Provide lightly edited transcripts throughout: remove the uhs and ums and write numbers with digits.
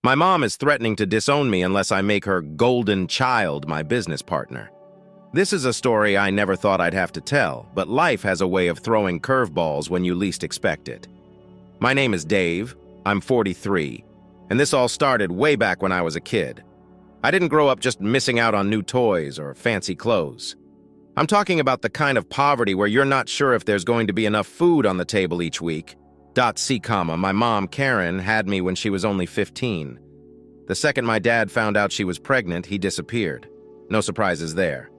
My mom is threatening to disown me unless I make her golden child my business partner. This is a story I never thought I'd have to tell, but life has a way of throwing curveballs when you least expect it. My name is Dave, I'm 43, and this all started way back when I was a kid. I didn't grow up just missing out on new toys or fancy clothes. I'm talking about the kind of poverty where you're not sure if there's going to be enough food on the table each week. My mom, Karen, had me when she was only 15. The second my dad found out she was pregnant, he disappeared. No surprises there.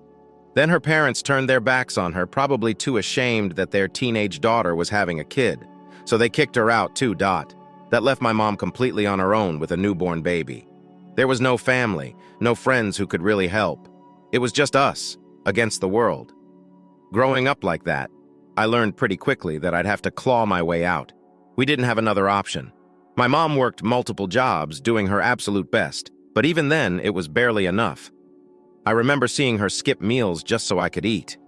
Then her parents turned their backs on her, probably too ashamed that their teenage daughter was having a kid. So they kicked her out too. That left my mom completely on her own with a newborn baby. There was no family, no friends who could really help. It was just us, against the world. Growing up like that, I learned pretty quickly that I'd have to claw my way out. We didn't have another option. My mom worked multiple jobs, doing her absolute best, but even then, it was barely enough. I remember seeing her skip meals just so I could eat.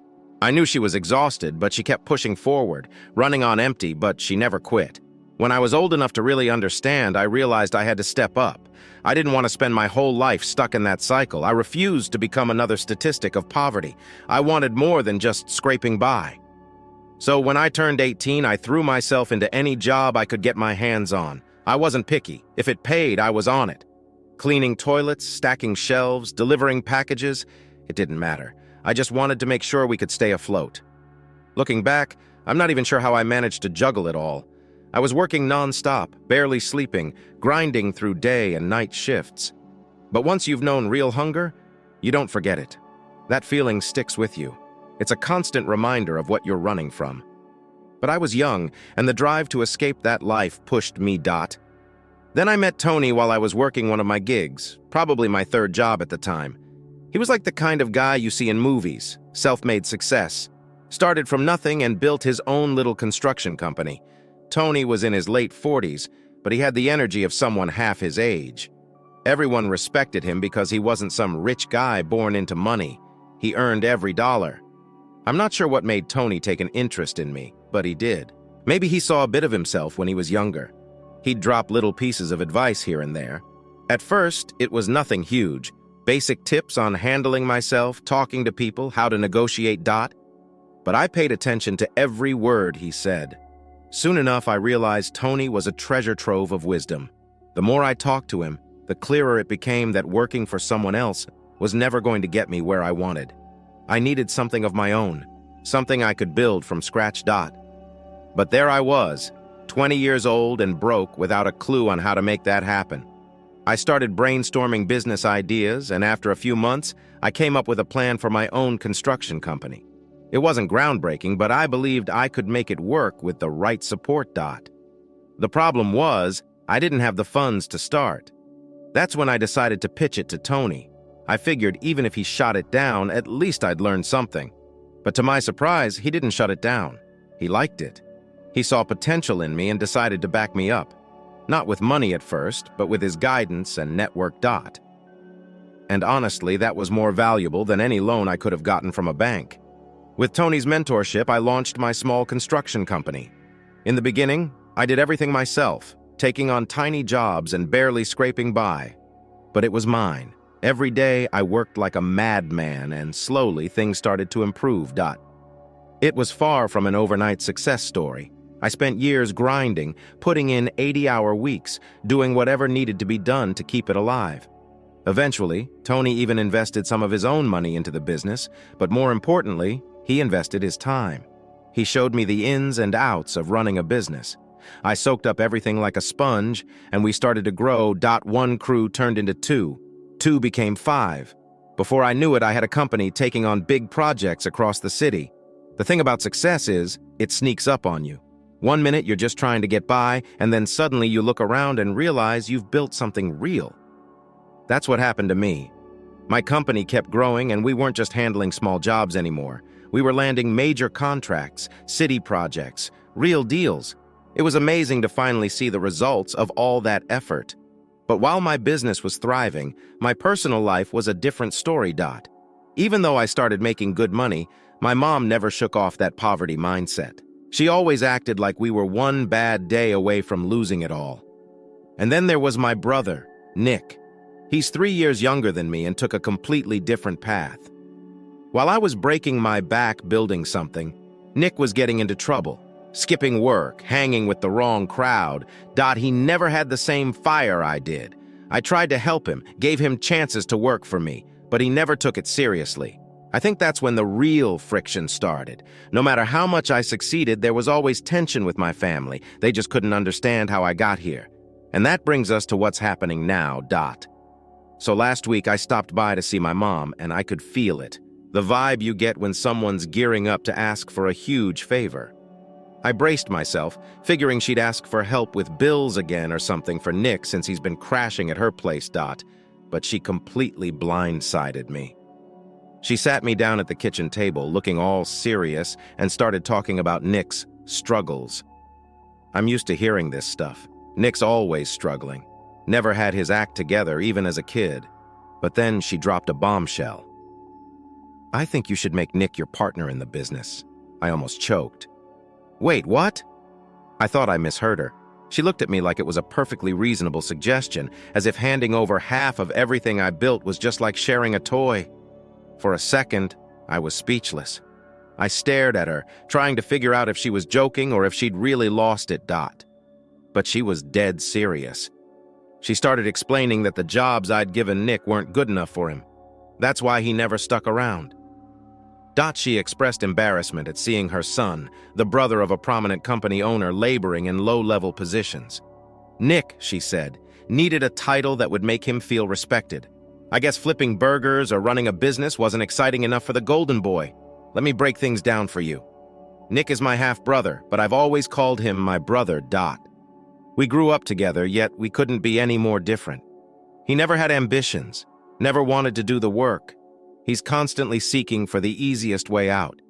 I knew she was exhausted, but she kept pushing forward, running on empty, but she never quit. When I was old enough to really understand, I realized I had to step up. I didn't want to spend my whole life stuck in that cycle. I refused to become another statistic of poverty. I wanted more than just scraping by. So when I turned 18, I threw myself into any job I could get my hands on. I wasn't picky. If it paid, I was on it. Cleaning toilets, stacking shelves, delivering packages, it didn't matter. I just wanted to make sure we could stay afloat. Looking back, I'm not even sure how I managed to juggle it all. I was working non-stop, barely sleeping, grinding through day and night shifts. But once you've known real hunger, you don't forget it. That feeling sticks with you. It's a constant reminder of what you're running from. But I was young, and the drive to escape that life pushed me. Then I met Tony while I was working one of my gigs, probably my third job at the time. He was like the kind of guy you see in movies, self-made success. Started from nothing and built his own little construction company. Tony was in his late 40s, but he had the energy of someone half his age. Everyone respected him because he wasn't some rich guy born into money. He earned every dollar. I'm not sure what made Tony take an interest in me, but he did. Maybe he saw a bit of himself when he was younger. He'd drop little pieces of advice here and there. At first, it was nothing huge. Basic tips on handling myself, talking to people, how to negotiate. But I paid attention to every word he said. Soon enough, I realized Tony was a treasure trove of wisdom. The more I talked to him, the clearer it became that working for someone else was never going to get me where I wanted. I needed something of my own, something I could build from scratch. But there I was, 20 years old and broke without a clue on how to make that happen. I started brainstorming business ideas, and after a few months, I came up with a plan for my own construction company. It wasn't groundbreaking, but I believed I could make it work with the right support. The problem was, I didn't have the funds to start. That's when I decided to pitch it to Tony. I figured even if he shot it down, at least I'd learn something. But to my surprise, he didn't shut it down. He liked it. He saw potential in me and decided to back me up. Not with money at first, but with his guidance and network. And honestly, that was more valuable than any loan I could have gotten from a bank. With Tony's mentorship, I launched my small construction company. In the beginning, I did everything myself, taking on tiny jobs and barely scraping by. But it was mine. Every day, I worked like a madman, and slowly things started to improve. It was far from an overnight success story. I spent years grinding, putting in 80-hour weeks, doing whatever needed to be done to keep it alive. Eventually, Tony even invested some of his own money into the business, but more importantly, he invested his time. He showed me the ins and outs of running a business. I soaked up everything like a sponge, and we started to grow. One crew turned into two. Two became five. Before I knew it, I had a company taking on big projects across the city. The thing about success is, it sneaks up on you. One minute you're just trying to get by, and then suddenly you look around and realize you've built something real. That's what happened to me. My company kept growing, and we weren't just handling small jobs anymore. We were landing major contracts, city projects, real deals. It was amazing to finally see the results of all that effort. But while my business was thriving, my personal life was a different story. Even though I started making good money, my mom never shook off that poverty mindset. She always acted like we were one bad day away from losing it all. And then there was my brother, Nick. He's 3 years younger than me and took a completely different path. While I was breaking my back building something, Nick was getting into trouble, skipping work, hanging with the wrong crowd. He never had the same fire I did. I tried to help him, gave him chances to work for me, but he never took it seriously. I think that's when the real friction started. No matter how much I succeeded, there was always tension with my family. They just couldn't understand how I got here. And that brings us to what's happening now. So last week I stopped by to see my mom, and I could feel it. The vibe you get when someone's gearing up to ask for a huge favor. I braced myself, figuring she'd ask for help with bills again or something for Nick since he's been crashing at her place. But she completely blindsided me. She sat me down at the kitchen table, looking all serious, and started talking about Nick's struggles. I'm used to hearing this stuff. Nick's always struggling. Never had his act together, even as a kid. But then she dropped a bombshell. I think you should make Nick your partner in the business. I almost choked. Wait, what? I thought I misheard her. She looked at me like it was a perfectly reasonable suggestion, as if handing over half of everything I built was just like sharing a toy. For a second, I was speechless. I stared at her, trying to figure out if she was joking or if she'd really lost it. But she was dead serious. She started explaining that the jobs I'd given Nick weren't good enough for him. That's why he never stuck around. She expressed embarrassment at seeing her son, the brother of a prominent company owner, laboring in low-level positions. Nick, she said, needed a title that would make him feel respected. I guess flipping burgers or running a business wasn't exciting enough for the golden boy. Let me break things down for you. Nick is my half-brother, but I've always called him my brother. We grew up together, yet we couldn't be any more different. He never had ambitions, never wanted to do the work. He's constantly seeking for the easiest way out.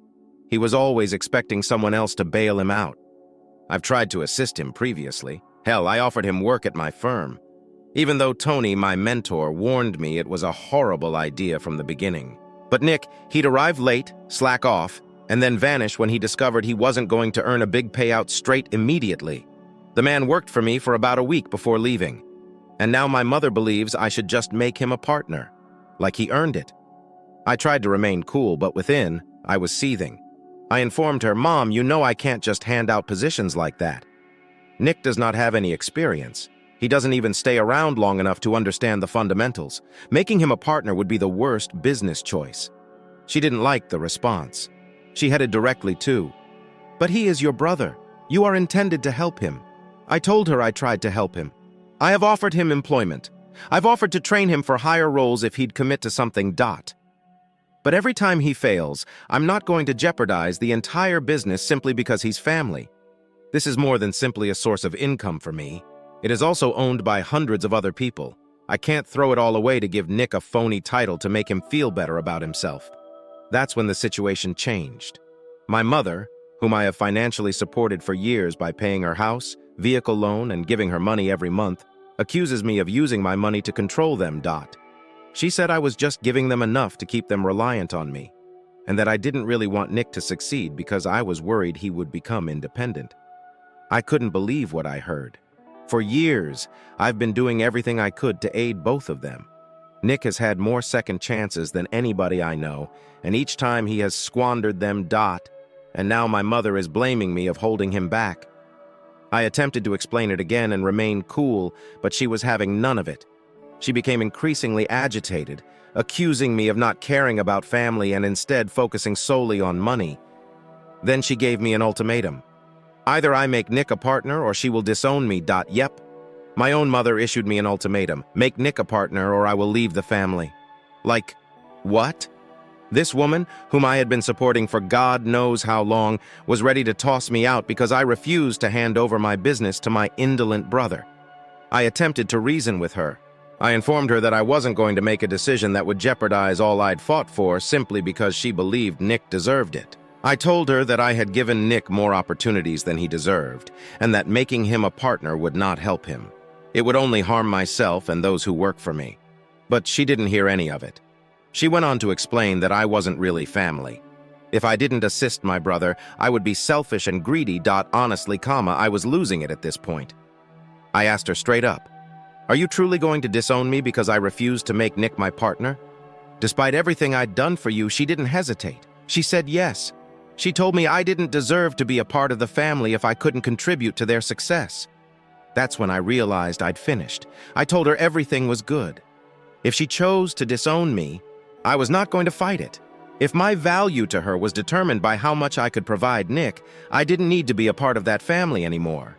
He was always expecting someone else to bail him out. I've tried to assist him previously. Hell, I offered him work at my firm. Even though Tony, my mentor, warned me it was a horrible idea from the beginning. But Nick, he'd arrive late, slack off, and then vanish when he discovered he wasn't going to earn a big payout straight immediately. The man worked for me for about a week before leaving. And now my mother believes I should just make him a partner, like he earned it. I tried to remain cool, but within, I was seething. I informed her, "Mom, you know I can't just hand out positions like that. Nick does not have any experience. He doesn't even stay around long enough to understand the fundamentals. Making him a partner would be the worst business choice." She didn't like the response. She headed directly to, "But he is your brother. You are intended to help him." I told her I tried to help him. I have offered him employment. I've offered to train him for higher roles if he'd commit to something. But every time he fails, I'm not going to jeopardize the entire business simply because he's family. This is more than simply a source of income for me. It is also owned by hundreds of other people. I can't throw it all away to give Nick a phony title to make him feel better about himself. That's when the situation changed. My mother, whom I have financially supported for years by paying her house, vehicle loan, and giving her money every month, accuses me of using my money to control them. She said I was just giving them enough to keep them reliant on me, and that I didn't really want Nick to succeed because I was worried he would become independent. I couldn't believe what I heard. For years, I've been doing everything I could to aid both of them. Nick has had more second chances than anybody I know, and each time he has squandered them. And now my mother is blaming me of holding him back. I attempted to explain it again and remain cool, but she was having none of it. She became increasingly agitated, accusing me of not caring about family and instead focusing solely on money. Then she gave me an ultimatum. Either I make Nick a partner or she will disown me. Yep. My own mother issued me an ultimatum. Make Nick a partner or I will leave the family. Like, what? This woman, whom I had been supporting for God knows how long, was ready to toss me out because I refused to hand over my business to my indolent brother. I attempted to reason with her. I informed her that I wasn't going to make a decision that would jeopardize all I'd fought for simply because she believed Nick deserved it. I told her that I had given Nick more opportunities than he deserved, and that making him a partner would not help him. It would only harm myself and those who work for me. But she didn't hear any of it. She went on to explain that I wasn't really family. If I didn't assist my brother, I would be selfish and greedy. Honestly, I was losing it at this point. I asked her straight up, Are you truly going to disown me because I refused to make Nick my partner? Despite everything I'd done for you, she didn't hesitate. She said yes. She told me I didn't deserve to be a part of the family if I couldn't contribute to their success. That's when I realized I'd finished. I told her everything was good. If she chose to disown me, I was not going to fight it. If my value to her was determined by how much I could provide Nick, I didn't need to be a part of that family anymore.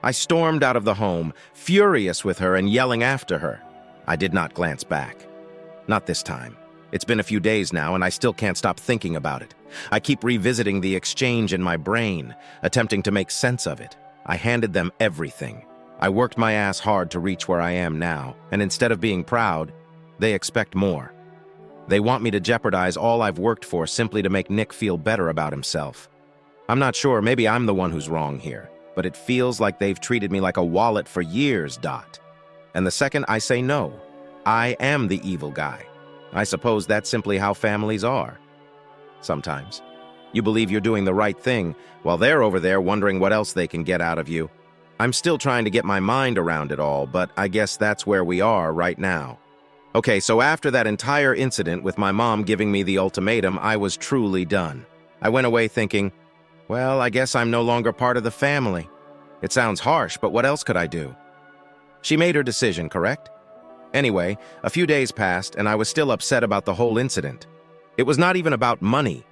I stormed out of the home, furious with her and yelling after her. I did not glance back. Not this time. It's been a few days now, and I still can't stop thinking about it. I keep revisiting the exchange in my brain, attempting to make sense of it. I handed them everything. I worked my ass hard to reach where I am now, and instead of being proud, they expect more. They want me to jeopardize all I've worked for simply to make Nick feel better about himself. I'm not sure, maybe I'm the one who's wrong here, but it feels like they've treated me like a wallet for years, Dot. And the second I say no, I am the evil guy. I suppose that's simply how families are. Sometimes. You believe you're doing the right thing, while they're over there wondering what else they can get out of you. I'm still trying to get my mind around it all, but I guess that's where we are right now. Okay, so after that entire incident with my mom giving me the ultimatum, I was truly done. I went away thinking, well, I guess I'm no longer part of the family. It sounds harsh, but what else could I do? She made her decision, correct? Anyway, a few days passed, and I was still upset about the whole incident. It was not even about money.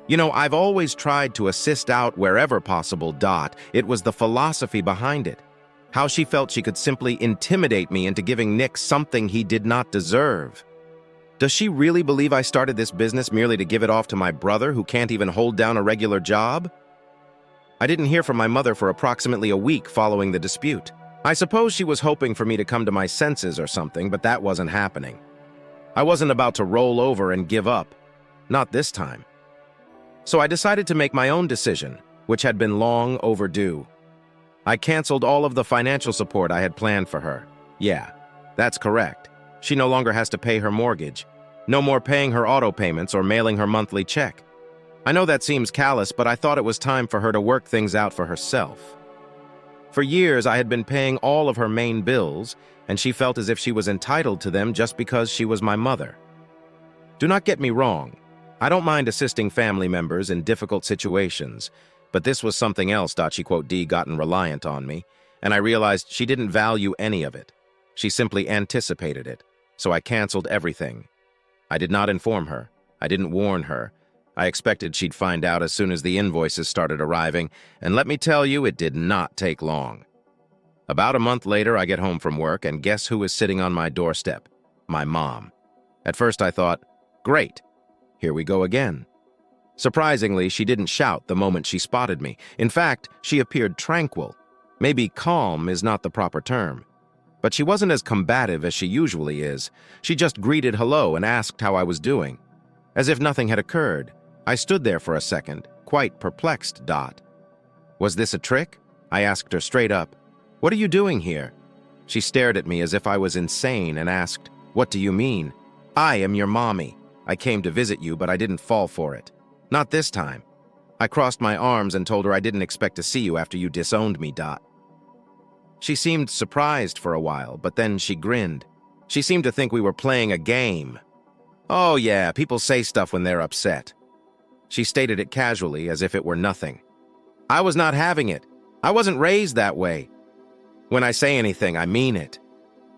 You know, I've always tried to assist out wherever possible, Dot. It was the philosophy behind it. How she felt she could simply intimidate me into giving Nick something he did not deserve. Does she really believe I started this business merely to give it off to my brother who can't even hold down a regular job? I didn't hear from my mother for approximately a week following the dispute. I suppose she was hoping for me to come to my senses or something, but that wasn't happening. I wasn't about to roll over and give up. Not this time. So I decided to make my own decision, which had been long overdue. I canceled all of the financial support I had planned for her. Yeah, that's correct. She no longer has to pay her mortgage. No more paying her auto payments or mailing her monthly check. I know that seems callous, but I thought it was time for her to work things out for herself. For years, I had been paying all of her main bills, and she felt as if she was entitled to them just because she was my mother. Do not get me wrong. I don't mind assisting family members in difficult situations, but this was something else. She gotten reliant on me, and I realized she didn't value any of it. She simply anticipated it, so I canceled everything. I did not inform her. I didn't warn her. I expected she'd find out as soon as the invoices started arriving, and let me tell you, it did not take long. About a month later, I get home from work, and guess who is sitting on my doorstep? My mom. At first I thought, great, here we go again. Surprisingly, she didn't shout the moment she spotted me. In fact, she appeared tranquil. Maybe calm is not the proper term. But she wasn't as combative as she usually is. She just greeted hello and asked how I was doing. As if nothing had occurred. I stood there for a second, quite perplexed, Dot. Was this a trick? I asked her straight up. What are you doing here? She stared at me as if I was insane and asked, what do you mean? I am your mommy. I came to visit you, but I didn't fall for it. Not this time. I crossed my arms and told her I didn't expect to see you after you disowned me, Dot. She seemed surprised for a while, but then she grinned. She seemed to think we were playing a game. Oh yeah, people say stuff when they're upset. She stated it casually, as if it were nothing. I was not having it. I wasn't raised that way. When I say anything, I mean it.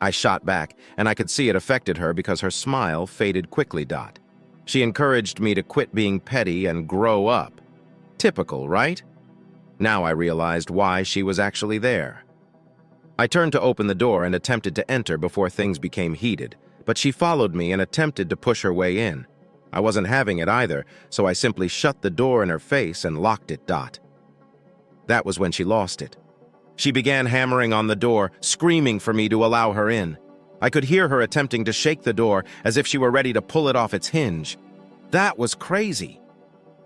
I shot back, and I could see it affected her because her smile faded quickly, Dot. She encouraged me to quit being petty and grow up. Typical, right? Now I realized why she was actually there. I turned to open the door and attempted to enter before things became heated, but she followed me and attempted to push her way in. I wasn't having it either, so I simply shut the door in her face and locked it, Dot. That was when she lost it. She began hammering on the door, screaming for me to allow her in. I could hear her attempting to shake the door as if she were ready to pull it off its hinge. That was crazy.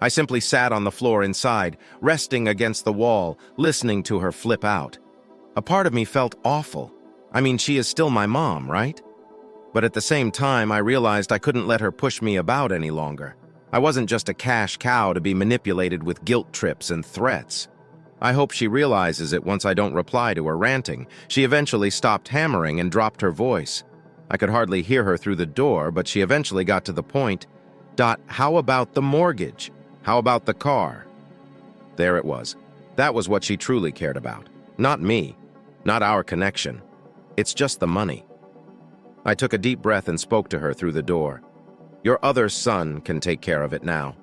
I simply sat on the floor inside, resting against the wall, listening to her flip out. A part of me felt awful. I mean, she is still my mom, right? But at the same time, I realized I couldn't let her push me about any longer. I wasn't just a cash cow to be manipulated with guilt trips and threats. I hope she realizes it once I don't reply to her ranting. She eventually stopped hammering and dropped her voice. I could hardly hear her through the door, but she eventually got to the point. How about the mortgage? How about the car? There it was. That was what she truly cared about. Not me. Not our connection. It's just the money. I took a deep breath and spoke to her through the door. Your other son can take care of it now.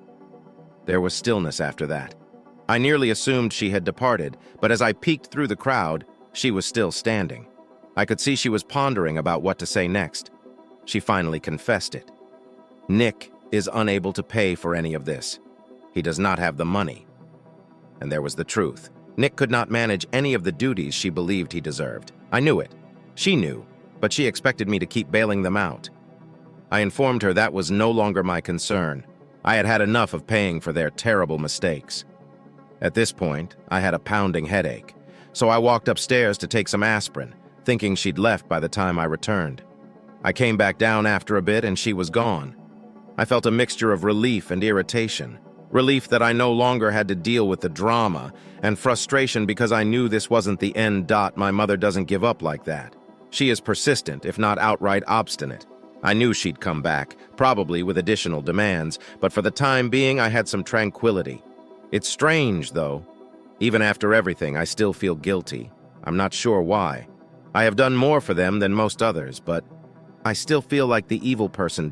There was stillness after that. I nearly assumed she had departed, but as I peeked through the crowd, she was still standing. I could see she was pondering about what to say next. She finally confessed it. Nick is unable to pay for any of this. He does not have the money. And there was the truth. Nick could not manage any of the duties she believed he deserved. I knew it. She knew, but she expected me to keep bailing them out. I informed her that was no longer my concern. I had had enough of paying for their terrible mistakes. At this point, I had a pounding headache, so I walked upstairs to take some aspirin, thinking she'd left by the time I returned. I came back down after a bit and she was gone. I felt a mixture of relief and irritation. Relief that I no longer had to deal with the drama, and frustration because I knew this wasn't the end. My mother doesn't give up like that. She is persistent, if not outright obstinate. I knew she'd come back, probably with additional demands, but for the time being I had some tranquility. It's strange, though. Even after everything, I still feel guilty. I'm not sure why. I have done more for them than most others, but I still feel like the evil person.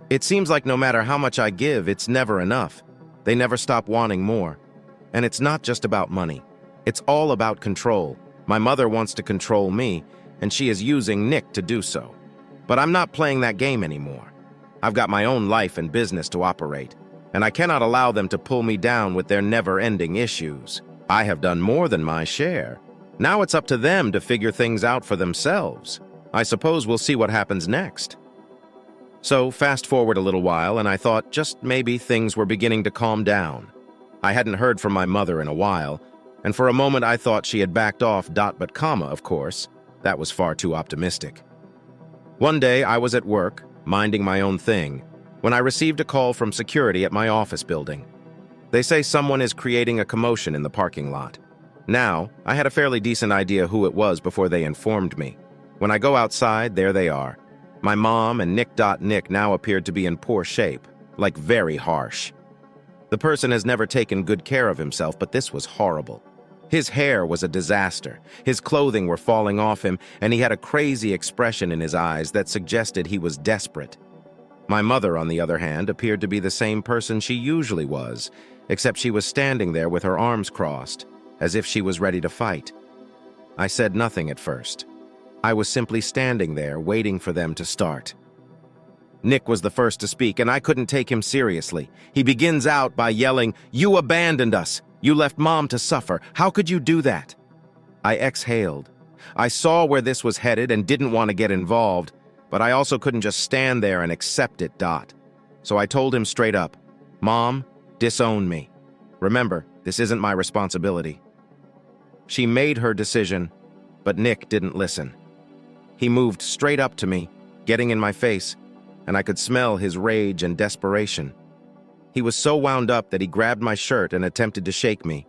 It seems like no matter how much I give, it's never enough. They never stop wanting more. And it's not just about money. It's all about control. My mother wants to control me, and she is using Nick to do so. But I'm not playing that game anymore. I've got my own life and business to operate, and I cannot allow them to pull me down with their never-ending issues. I have done more than my share. Now it's up to them to figure things out for themselves. I suppose we'll see what happens next. So fast forward a little while, and I thought just maybe things were beginning to calm down. I hadn't heard from my mother in a while, and for a moment I thought she had backed off. But comma, of course. That was far too optimistic. One day I was at work, minding my own thing, when I received a call from security at my office building. They say someone is creating a commotion in the parking lot. Now, I had a fairly decent idea who it was before they informed me. When I go outside, there they are. My mom and Nick. Nick now appeared to be in poor shape, like very harsh. The person has never taken good care of himself, but this was horrible. His hair was a disaster, his clothing were falling off him, and he had a crazy expression in his eyes that suggested he was desperate. My mother, on the other hand, appeared to be the same person she usually was, except she was standing there with her arms crossed, as if she was ready to fight. I said nothing at first. I was simply standing there, waiting for them to start. Nick was the first to speak, and I couldn't take him seriously. He begins out by yelling, "You abandoned us! You left Mom to suffer! How could you do that?" I exhaled. I saw where this was headed and didn't want to get involved, but I also couldn't just stand there and accept it. So I told him straight up, "Mom, disown me. Remember, this isn't my responsibility." She made her decision, but Nick didn't listen. He moved straight up to me, getting in my face, and I could smell his rage and desperation. He was so wound up that he grabbed my shirt and attempted to shake me.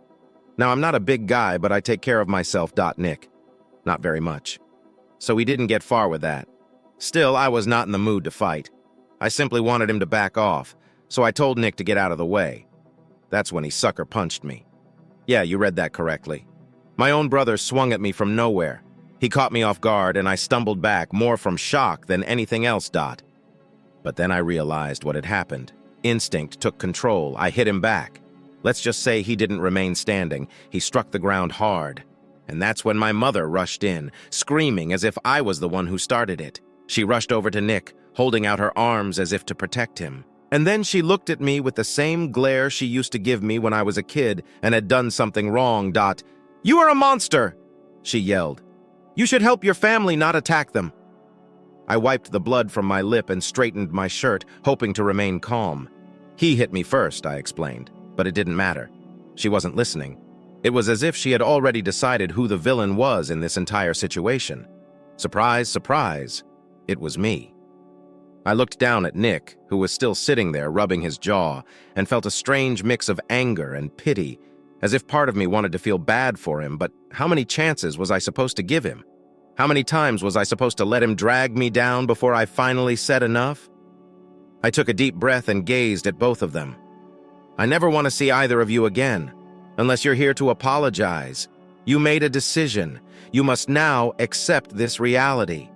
Now, I'm not a big guy, but I take care of myself. Nick. Not very much. So he didn't get far with that. Still, I was not in the mood to fight. I simply wanted him to back off, so I told Nick to get out of the way. That's when he sucker punched me. Yeah, you read that correctly. My own brother swung at me from nowhere. He caught me off guard, and I stumbled back, more from shock than anything else. But then I realized what had happened. Instinct took control. I hit him back. Let's just say he didn't remain standing. He struck the ground hard. And that's when my mother rushed in, screaming as if I was the one who started it. She rushed over to Nick, holding out her arms as if to protect him. And then she looked at me with the same glare she used to give me when I was a kid and had done something wrong. "You are a monster!" she yelled. "You should help your family, not attack them." I wiped the blood from my lip and straightened my shirt, hoping to remain calm. He hit me first, I explained, but it didn't matter. She wasn't listening. It was as if she had already decided who the villain was in this entire situation. Surprise, surprise, it was me. I looked down at Nick, who was still sitting there rubbing his jaw, and felt a strange mix of anger and pity, as if part of me wanted to feel bad for him, but how many chances was I supposed to give him? How many times was I supposed to let him drag me down before I finally said enough? I took a deep breath and gazed at both of them. I never want to see either of you again, unless you're here to apologize. You made a decision. You must now accept this reality.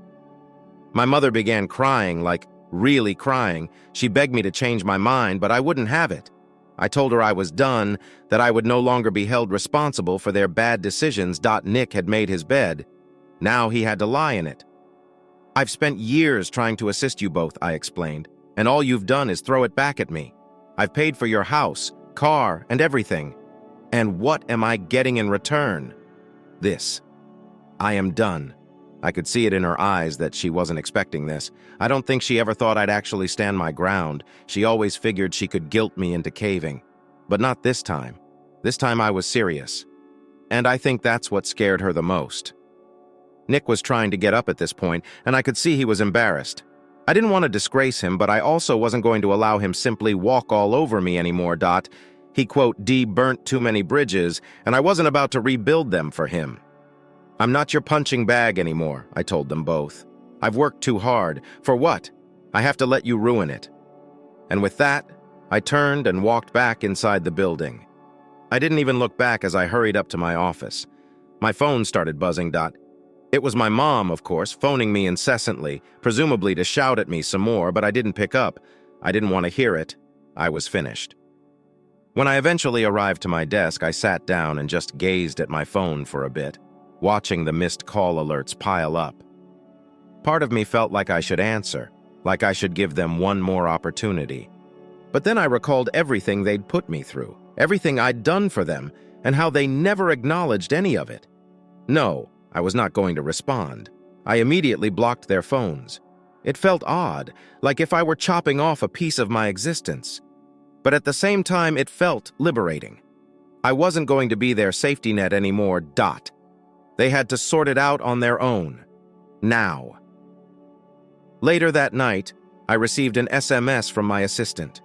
My mother began crying, like really crying. She begged me to change my mind, but I wouldn't have it. I told her I was done, that I would no longer be held responsible for their bad decisions. Nick had made his bed. Now he had to lie in it. I've spent years trying to assist you both, I explained, and all you've done is throw it back at me. I've paid for your house, car, and everything. And what am I getting in return? This. I am done. I could see it in her eyes that she wasn't expecting this. I don't think she ever thought I'd actually stand my ground. She always figured she could guilt me into caving. But not this time. This time I was serious. And I think that's what scared her the most. Nick was trying to get up at this point, and I could see he was embarrassed. I didn't want to disgrace him, but I also wasn't going to allow him simply walk all over me anymore. He, quote, burnt too many bridges, and I wasn't about to rebuild them for him. I'm not your punching bag anymore, I told them both. I've worked too hard. For what? I have to let you ruin it. And with that, I turned and walked back inside the building. I didn't even look back as I hurried up to my office. My phone started buzzing. It was my mom, of course, phoning me incessantly, presumably to shout at me some more, but I didn't pick up. I didn't want to hear it. I was finished. When I eventually arrived to my desk, I sat down and just gazed at my phone for a bit, watching the missed call alerts pile up. Part of me felt like I should answer, like I should give them one more opportunity. But then I recalled everything they'd put me through, everything I'd done for them, and how they never acknowledged any of it. No, I was not going to respond. I immediately blocked their phones. It felt odd, like if I were chopping off a piece of my existence. But at the same time, it felt liberating. I wasn't going to be their safety net anymore. They had to sort it out on their own. Now. Later that night, I received an SMS from my assistant.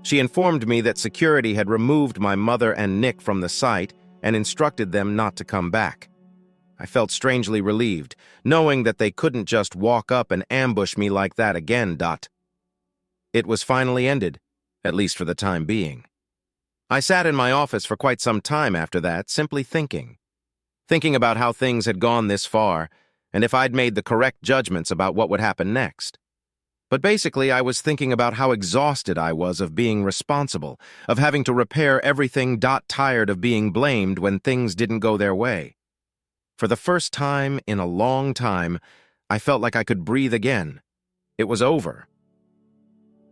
She informed me that security had removed my mother and Nick from the site and instructed them not to come back. I felt strangely relieved, knowing that they couldn't just walk up and ambush me like that again. It was finally ended, at least for the time being. I sat in my office for quite some time after that, simply thinking about how things had gone this far, and if I'd made the correct judgments about what would happen next. But basically, I was thinking about how exhausted I was of being responsible, of having to repair everything. Tired of being blamed when things didn't go their way. For the first time in a long time, I felt like I could breathe again. It was over.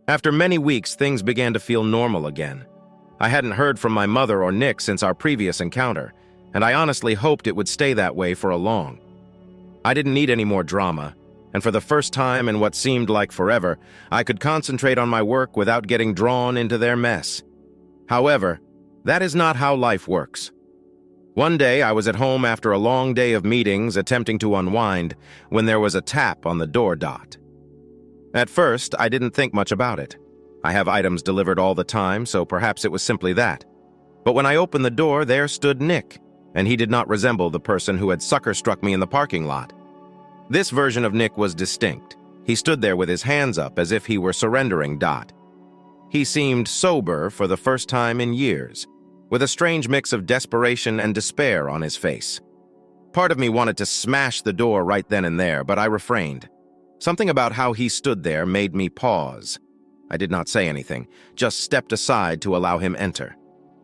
After many weeks, things began to feel normal again. I hadn't heard from my mother or Nick since our previous encounter, and I honestly hoped it would stay that way for a long. I didn't need any more drama, and for the first time in what seemed like forever, I could concentrate on my work without getting drawn into their mess. However, that is not how life works. One day, I was at home after a long day of meetings attempting to unwind when there was a tap on the door. At first, I didn't think much about it. I have items delivered all the time, so perhaps it was simply that. But when I opened the door, there stood Nick, and he did not resemble the person who had sucker-struck me in the parking lot. This version of Nick was distinct. He stood there with his hands up as if he were surrendering. He seemed sober for the first time in years, with a strange mix of desperation and despair on his face. Part of me wanted to smash the door right then and there, but I refrained. Something about how he stood there made me pause. I did not say anything, just stepped aside to allow him enter.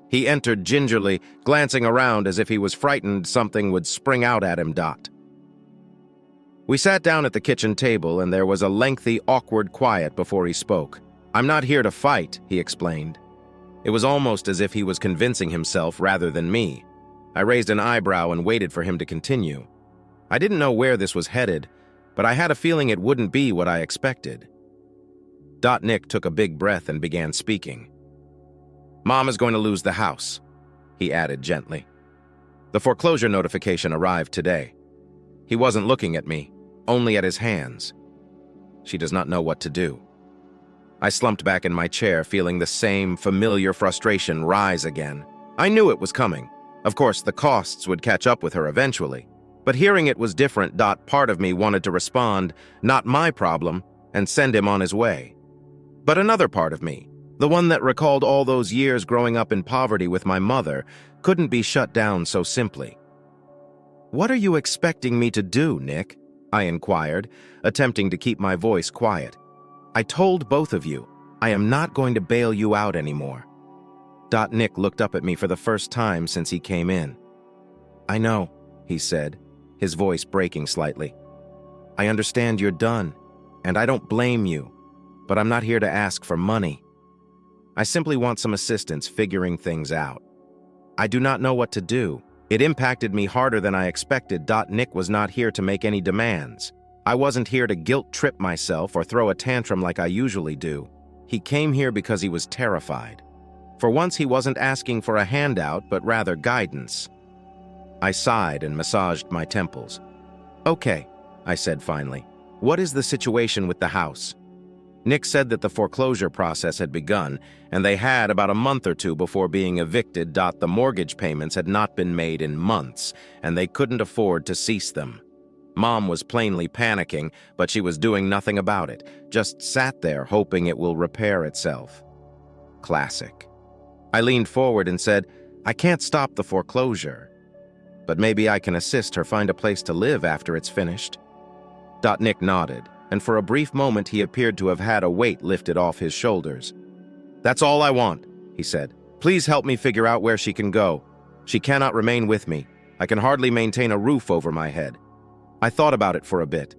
He entered gingerly, glancing around as if he was frightened something would spring out at him. We sat down at the kitchen table, and there was a lengthy, awkward quiet before he spoke. "I'm not here to fight," he explained. It was almost as if he was convincing himself rather than me. I raised an eyebrow and waited for him to continue. I didn't know where this was headed, but I had a feeling it wouldn't be what I expected. Nick took a big breath and began speaking. "Mom is going to lose the house," he added gently. "The foreclosure notification arrived today." He wasn't looking at me, only at his hands. "She does not know what to do." I slumped back in my chair, feeling the same familiar frustration rise again. I knew it was coming. Of course, the costs would catch up with her eventually. But hearing it was different. Part of me wanted to respond, not my problem, and send him on his way. But another part of me, the one that recalled all those years growing up in poverty with my mother, couldn't be shut down so simply. "What are you expecting me to do, Nick?" I inquired, attempting to keep my voice quiet. "I told both of you, I am not going to bail you out anymore." Nick looked up at me for the first time since he came in. "I know," he said, his voice breaking slightly. "I understand you're done, and I don't blame you, but I'm not here to ask for money. I simply want some assistance figuring things out. I do not know what to do. It impacted me harder than I expected. Nick was not here to make any demands. I wasn't here to guilt-trip myself or throw a tantrum like I usually do. He came here because he was terrified. For once, he wasn't asking for a handout, but rather guidance." I sighed and massaged my temples. "Okay," I said finally. "What is the situation with the house?" Nick said that the foreclosure process had begun, and they had about a month or two before being evicted. The mortgage payments had not been made in months, and they couldn't afford to cease them. Mom was plainly panicking, but she was doing nothing about it, just sat there hoping it will repair itself. Classic. I leaned forward and said, "I can't stop the foreclosure, but maybe I can assist her find a place to live after it's finished." Nick nodded, and for a brief moment he appeared to have had a weight lifted off his shoulders. "That's all I want," he said. "Please help me figure out where she can go. She cannot remain with me. I can hardly maintain a roof over my head." I thought about it for a bit.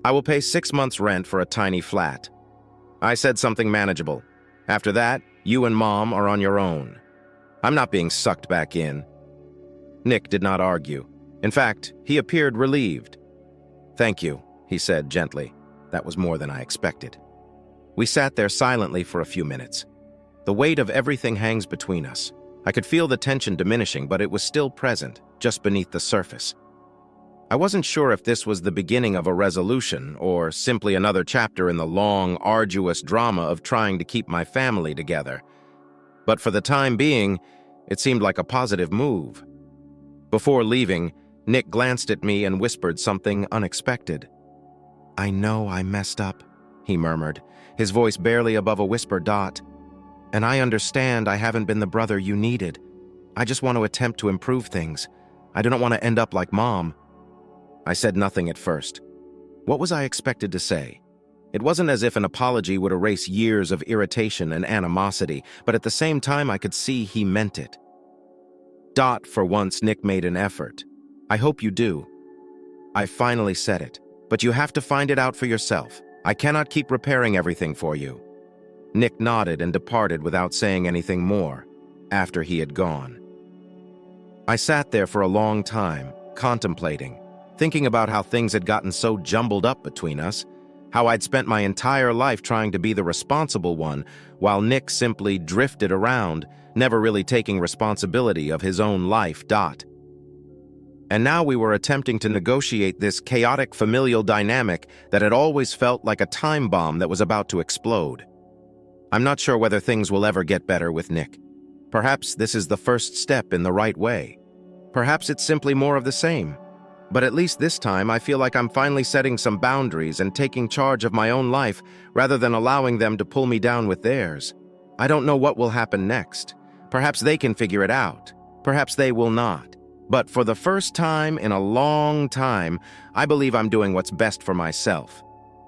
"I will pay 6 months' rent for a tiny flat." I said something manageable. "After that, you and Mom are on your own. I'm not being sucked back in." Nick did not argue. In fact, he appeared relieved. "Thank you," he said gently. That was more than I expected. We sat there silently for a few minutes. The weight of everything hangs between us. I could feel the tension diminishing, but it was still present, just beneath the surface. I wasn't sure if this was the beginning of a resolution or simply another chapter in the long, arduous drama of trying to keep my family together. But for the time being, it seemed like a positive move. Before leaving, Nick glanced at me and whispered something unexpected. "I know I messed up," he murmured, his voice barely above a whisper. "And I understand I haven't been the brother you needed. I just want to attempt to improve things. I do not want to end up like Mom." I said nothing at first. What was I expected to say? It wasn't as if an apology would erase years of irritation and animosity, but at the same time I could see he meant it. For once, Nick made an effort. "I hope you do." I finally said it. "But you have to find it out for yourself. I cannot keep repairing everything for you." Nick nodded and departed without saying anything more, after he had gone. I sat there for a long time, contemplating, thinking about how things had gotten so jumbled up between us, how I'd spent my entire life trying to be the responsible one, while Nick simply drifted around, never really taking responsibility of his own life. And now we were attempting to negotiate this chaotic familial dynamic that had always felt like a time bomb that was about to explode. I'm not sure whether things will ever get better with Nick. Perhaps this is the first step in the right way. Perhaps it's simply more of the same. But at least this time, I feel like I'm finally setting some boundaries and taking charge of my own life rather than allowing them to pull me down with theirs. I don't know what will happen next. Perhaps they can figure it out. Perhaps they will not. But for the first time in a long time, I believe I'm doing what's best for myself.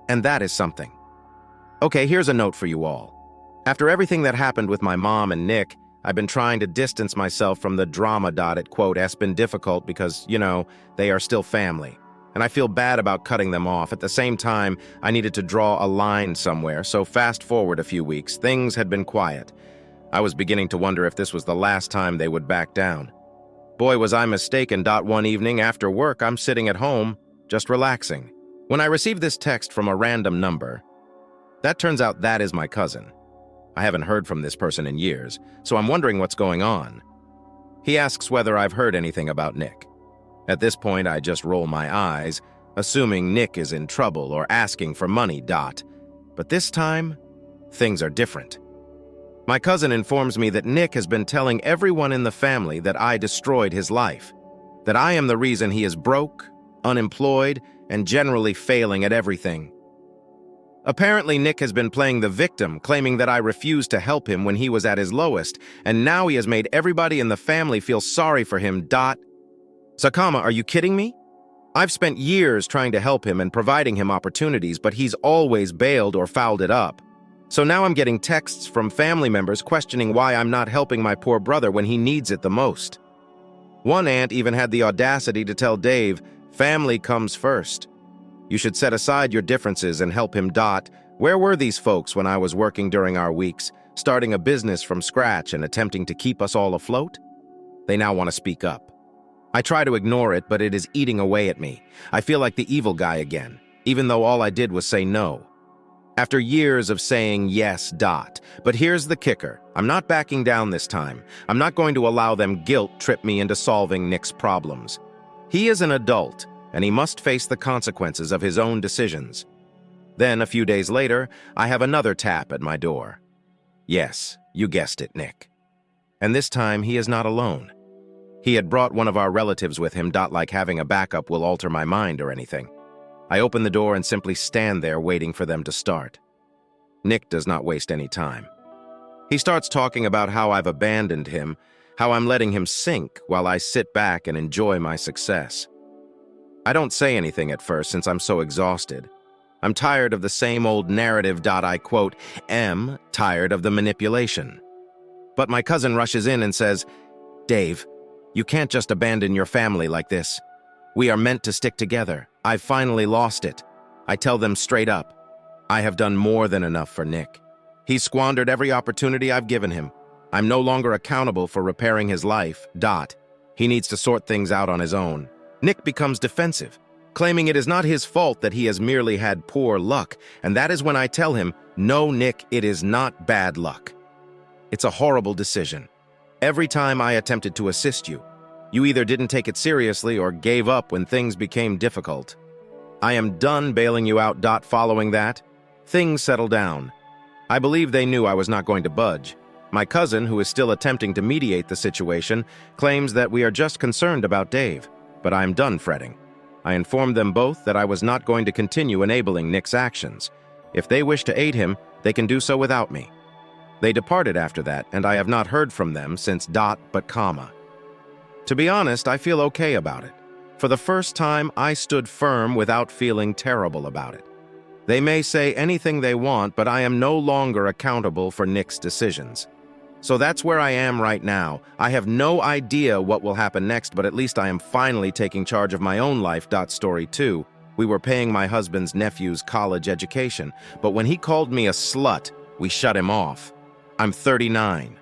And that is something. Okay, here's a note for you all. After everything that happened with my mom and Nick, I've been trying to distance myself from the drama. It's been difficult because, they are still family. And I feel bad about cutting them off. At the same time, I needed to draw a line somewhere, so fast forward a few weeks, things had been quiet. I was beginning to wonder if this was the last time they would back down. Boy, was I mistaken. One evening after work, I'm sitting at home, just relaxing, when I received this text from a random number. That turns out that is my cousin. I haven't heard from this person in years, so I'm wondering what's going on. He asks whether I've heard anything about Nick. At this point, I just roll my eyes, assuming Nick is in trouble or asking for money. But this time, things are different. My cousin informs me that Nick has been telling everyone in the family that I destroyed his life, that I am the reason he is broke, unemployed, and generally failing at everything. Apparently, Nick has been playing the victim, claiming that I refused to help him when he was at his lowest, and now he has made everybody in the family feel sorry for him. Sakama, are you kidding me? I've spent years trying to help him and providing him opportunities, but he's always bailed or fouled it up. So now I'm getting texts from family members questioning why I'm not helping my poor brother when he needs it the most. One aunt even had the audacity to tell Dave, family comes first. You should set aside your differences and help him. Where were these folks when I was working during our weeks, starting a business from scratch and attempting to keep us all afloat? They now want to speak up. I try to ignore it, but it is eating away at me. I feel like the evil guy again, even though all I did was say no. After years of saying yes. But here's the kicker. I'm not backing down this time. I'm not going to allow them guilt trip me into solving Nick's problems. He is an adult, and he must face the consequences of his own decisions. Then, a few days later, I have another tap at my door. Yes, you guessed it, Nick. And this time, he is not alone. He had brought one of our relatives with him. Like having a backup will alter my mind or anything. I open the door and simply stand there waiting for them to start. Nick does not waste any time. He starts talking about how I've abandoned him, how I'm letting him sink while I sit back and enjoy my success. I don't say anything at first since I'm so exhausted. I'm tired of the same old narrative. I quote, am tired of the manipulation. But my cousin rushes in and says, Dave, you can't just abandon your family like this. We are meant to stick together. I've finally lost it. I tell them straight up. I have done more than enough for Nick. He's squandered every opportunity I've given him. I'm no longer accountable for repairing his life. He needs to sort things out on his own. Nick becomes defensive, claiming it is not his fault that he has merely had poor luck, and that is when I tell him, no, Nick, it is not bad luck. It's a horrible decision. Every time I attempted to assist you, you either didn't take it seriously or gave up when things became difficult. I am done bailing you out. Following that, things settled down. I believe they knew I was not going to budge. My cousin, who is still attempting to mediate the situation, claims that we are just concerned about Dave, but I am done fretting. I informed them both that I was not going to continue enabling Nick's actions. If they wish to aid him, they can do so without me. They departed after that, and I have not heard from them since. To be honest, I feel okay about it. For the first time, I stood firm without feeling terrible about it. They may say anything they want, but I am no longer accountable for Nick's decisions. So that's where I am right now. I have no idea what will happen next, but at least I am finally taking charge of my own life. Story 2. We were paying my husband's nephew's college education, but when he called me a slut, we shut him off. I'm 39.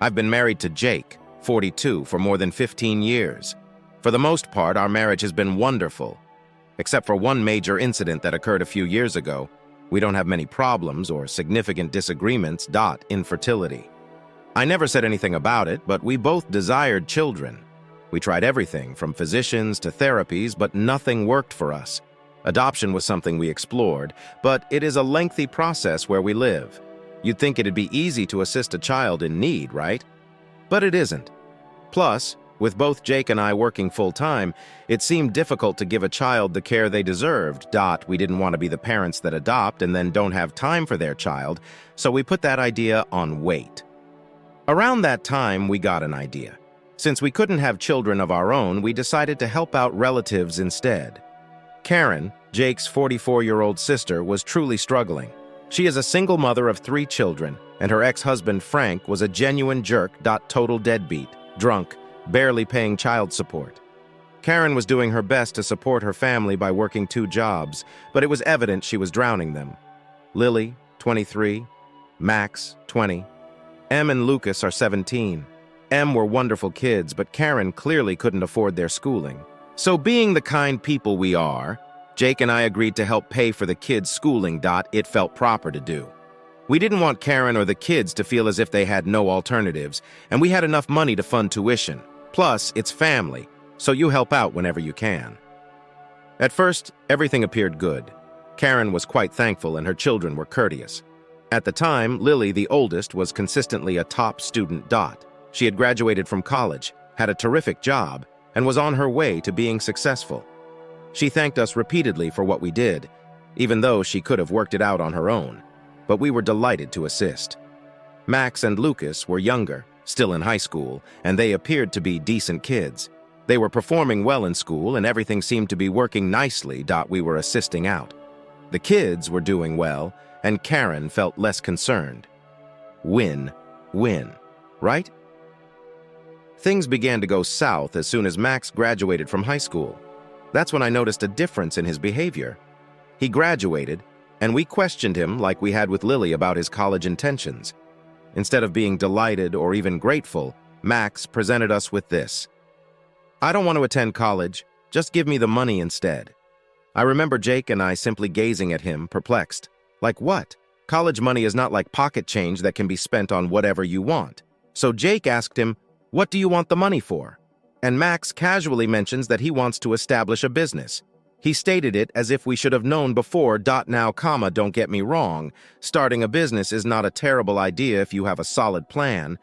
I've been married to Jake, 42, for more than 15 years. For the most part, our marriage has been wonderful. Except for one major incident that occurred a few years ago, we don't have many problems or significant disagreements. Infertility. I never said anything about it, but we both desired children. We tried everything from physicians to therapies, but nothing worked for us. Adoption was something we explored, but it is a lengthy process where we live. You'd think it'd be easy to assist a child in need, right? But it isn't. Plus, with both Jake and I working full-time, it seemed difficult to give a child the care they deserved. We didn't want to be the parents that adopt and then don't have time for their child, so we put that idea on wait. Around that time, we got an idea. Since we couldn't have children of our own, we decided to help out relatives instead. Karen, Jake's 44-year-old sister, was truly struggling. She is a single mother of 3 children, and her ex-husband Frank was a genuine jerk. Total deadbeat, drunk, barely paying child support. Karen was doing her best to support her family by working 2 jobs, but it was evident she was drowning them. Lily, 23, Max, 20. Em and Lucas are 17. Em were wonderful kids, but Karen clearly couldn't afford their schooling. So being the kind people we are, Jake and I agreed to help pay for the kids' schooling. It felt proper to do. We didn't want Karen or the kids to feel as if they had no alternatives, and we had enough money to fund tuition. Plus, it's family, so you help out whenever you can. At first, everything appeared good. Karen was quite thankful and her children were courteous. At the time, Lily, the oldest, was consistently a top student. She had graduated from college, had a terrific job, and was on her way to being successful. She thanked us repeatedly for what we did, even though she could have worked it out on her own, but we were delighted to assist. Max and Lucas were younger, still in high school, and they appeared to be decent kids. They were performing well in school and everything seemed to be working nicely. We were assisting out. The kids were doing well, and Karen felt less concerned. Win-win, right? Things began to go south as soon as Max graduated from high school. That's when I noticed a difference in his behavior. He graduated, and we questioned him like we had with Lily about his college intentions. Instead of being delighted or even grateful, Max presented us with this: "I don't want to attend college, just give me the money instead." I remember Jake and I simply gazing at him, perplexed. Like what? College money is not like pocket change that can be spent on whatever you want. So Jake asked him, "What do you want the money for?" And Max casually mentions that he wants to establish a business. He stated it as if we should have known before. Now, don't get me wrong, starting a business is not a terrible idea if you have a solid plan,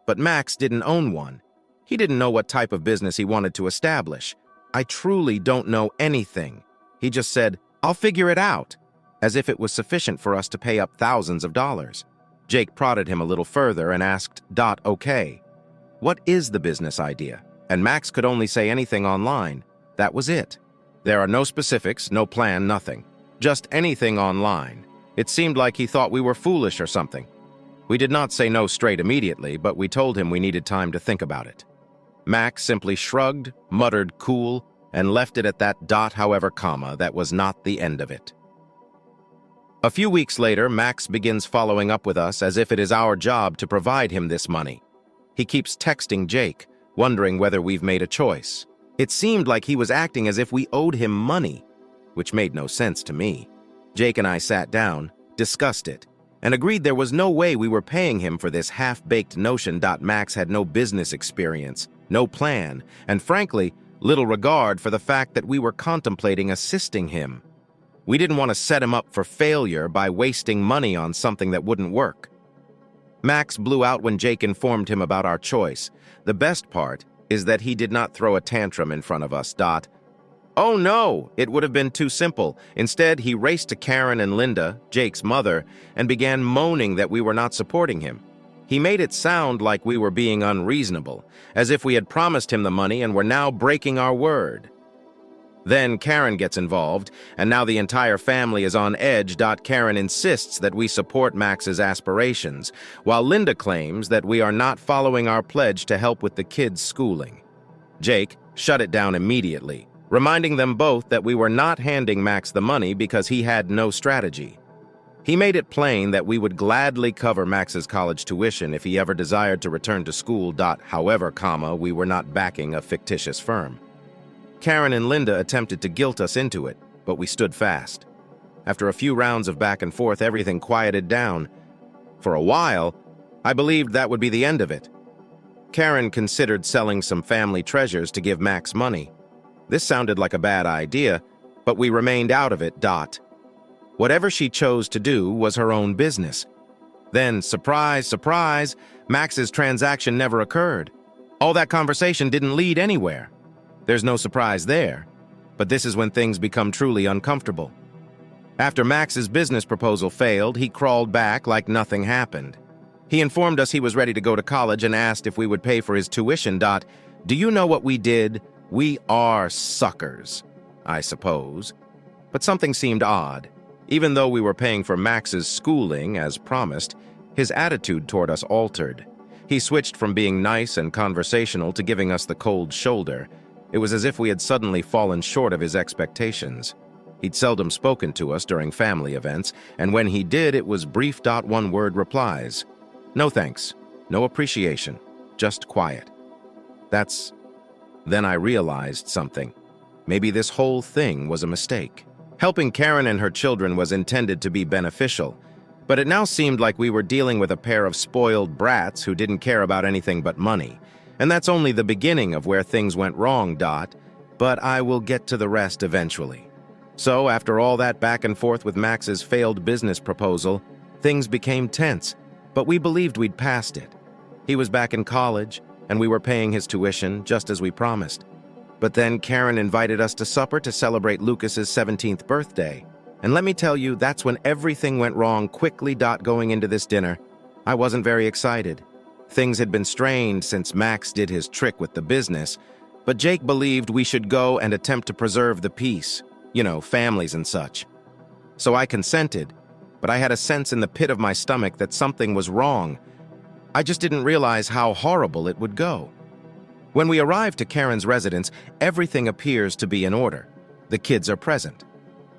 but Max didn't own one. He didn't know what type of business he wanted to establish. "I truly don't know anything." He just said, "I'll figure it out," as if it was sufficient for us to pay up thousands of dollars. Jake prodded him a little further and asked, "Okay, what is the business idea?" And Max could only say anything online. That was it. There are no specifics, no plan, nothing. Just anything online. It seemed like he thought we were foolish or something. We did not say no straight immediately, but we told him we needed time to think about it. Max simply shrugged, muttered cool, and left it at that. However, that was not the end of it. A few weeks later, Max begins following up with us as if it is our job to provide him this money. He keeps texting Jake, wondering whether we've made a choice. It seemed like he was acting as if we owed him money, which made no sense to me. Jake and I sat down, discussed it, and agreed there was no way we were paying him for this half-baked notion. Max had no business experience, no plan, and frankly, little regard for the fact that we were contemplating assisting him. We didn't want to set him up for failure by wasting money on something that wouldn't work. Max blew out when Jake informed him about our choice. The best part is that he did not throw a tantrum in front of us. Oh no, it would have been too simple. Instead, he raced to Karen and Linda, Jake's mother, and began moaning that we were not supporting him. He made it sound like we were being unreasonable, as if we had promised him the money and were now breaking our word. Then Karen gets involved, and now the entire family is on edge. Karen insists that we support Max's aspirations, while Linda claims that we are not following our pledge to help with the kids' schooling. Jake shut it down immediately, reminding them both that we were not handing Max the money because he had no strategy. He made it plain that we would gladly cover Max's college tuition if he ever desired to return to school. However, we were not backing a fictitious firm. Karen and Linda attempted to guilt us into it, but we stood fast. After a few rounds of back and forth, everything quieted down. For a while, I believed that would be the end of it. Karen considered selling some family treasures to give Max money. This sounded like a bad idea, but we remained out of it. Whatever she chose to do was her own business. Then, surprise, surprise, Max's transaction never occurred. All that conversation didn't lead anywhere. There's no surprise there, but this is when things become truly uncomfortable. After Max's business proposal failed, he crawled back like nothing happened. He informed us he was ready to go to college and asked if we would pay for his tuition. Do you know what we did? We are suckers, I suppose. But something seemed odd. Even though we were paying for Max's schooling, as promised, his attitude toward us altered. He switched from being nice and conversational to giving us the cold shoulder. It was as if we had suddenly fallen short of his expectations. He'd seldom spoken to us during family events, and when he did, it was brief. One-word replies. No thanks, no appreciation, just quiet. Then I realized something. Maybe this whole thing was a mistake. Helping Karen and her children was intended to be beneficial, but it now seemed like we were dealing with a pair of spoiled brats who didn't care about anything but money. And that's only the beginning of where things went wrong. But I will get to the rest eventually. So after all that back and forth with Max's failed business proposal, Things became tense, but we believed we'd passed it. He was back in college, and we were paying his tuition, just as we promised. But then Karen invited us to supper to celebrate Lucas's 17th birthday. And let me tell you, that's when everything went wrong quickly. Going into this dinner, I wasn't very excited. Things had been strained since Max did his trick with the business, but Jake believed we should go and attempt to preserve the peace, families and such. So I consented, but I had a sense in the pit of my stomach that something was wrong. I just didn't realize how horrible it would go. When we arrived to Karen's residence, everything appears to be in order. The kids are present.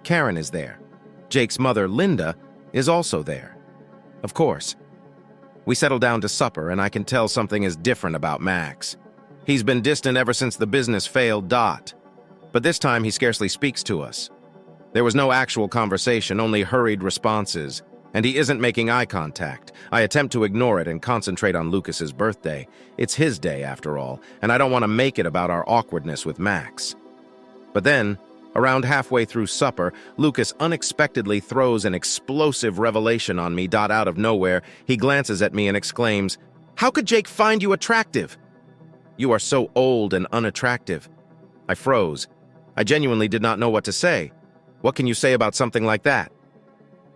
Karen is there. Jake's mother, Linda, is also there. Of course. We settle down to supper, and I can tell something is different about Max. He's been distant ever since the business failed. But this time he scarcely speaks to us. There was no actual conversation, only hurried responses, and he isn't making eye contact. I attempt to ignore it and concentrate on Lucas's birthday. It's his day, after all, and I don't want to make it about our awkwardness with Max. But then, around halfway through supper, Lucas unexpectedly throws an explosive revelation on me. Out of nowhere, he glances at me and exclaims, "How could Jake find you attractive?" "You are so old and unattractive." I froze. I genuinely did not know what to say. What can you say about something like that?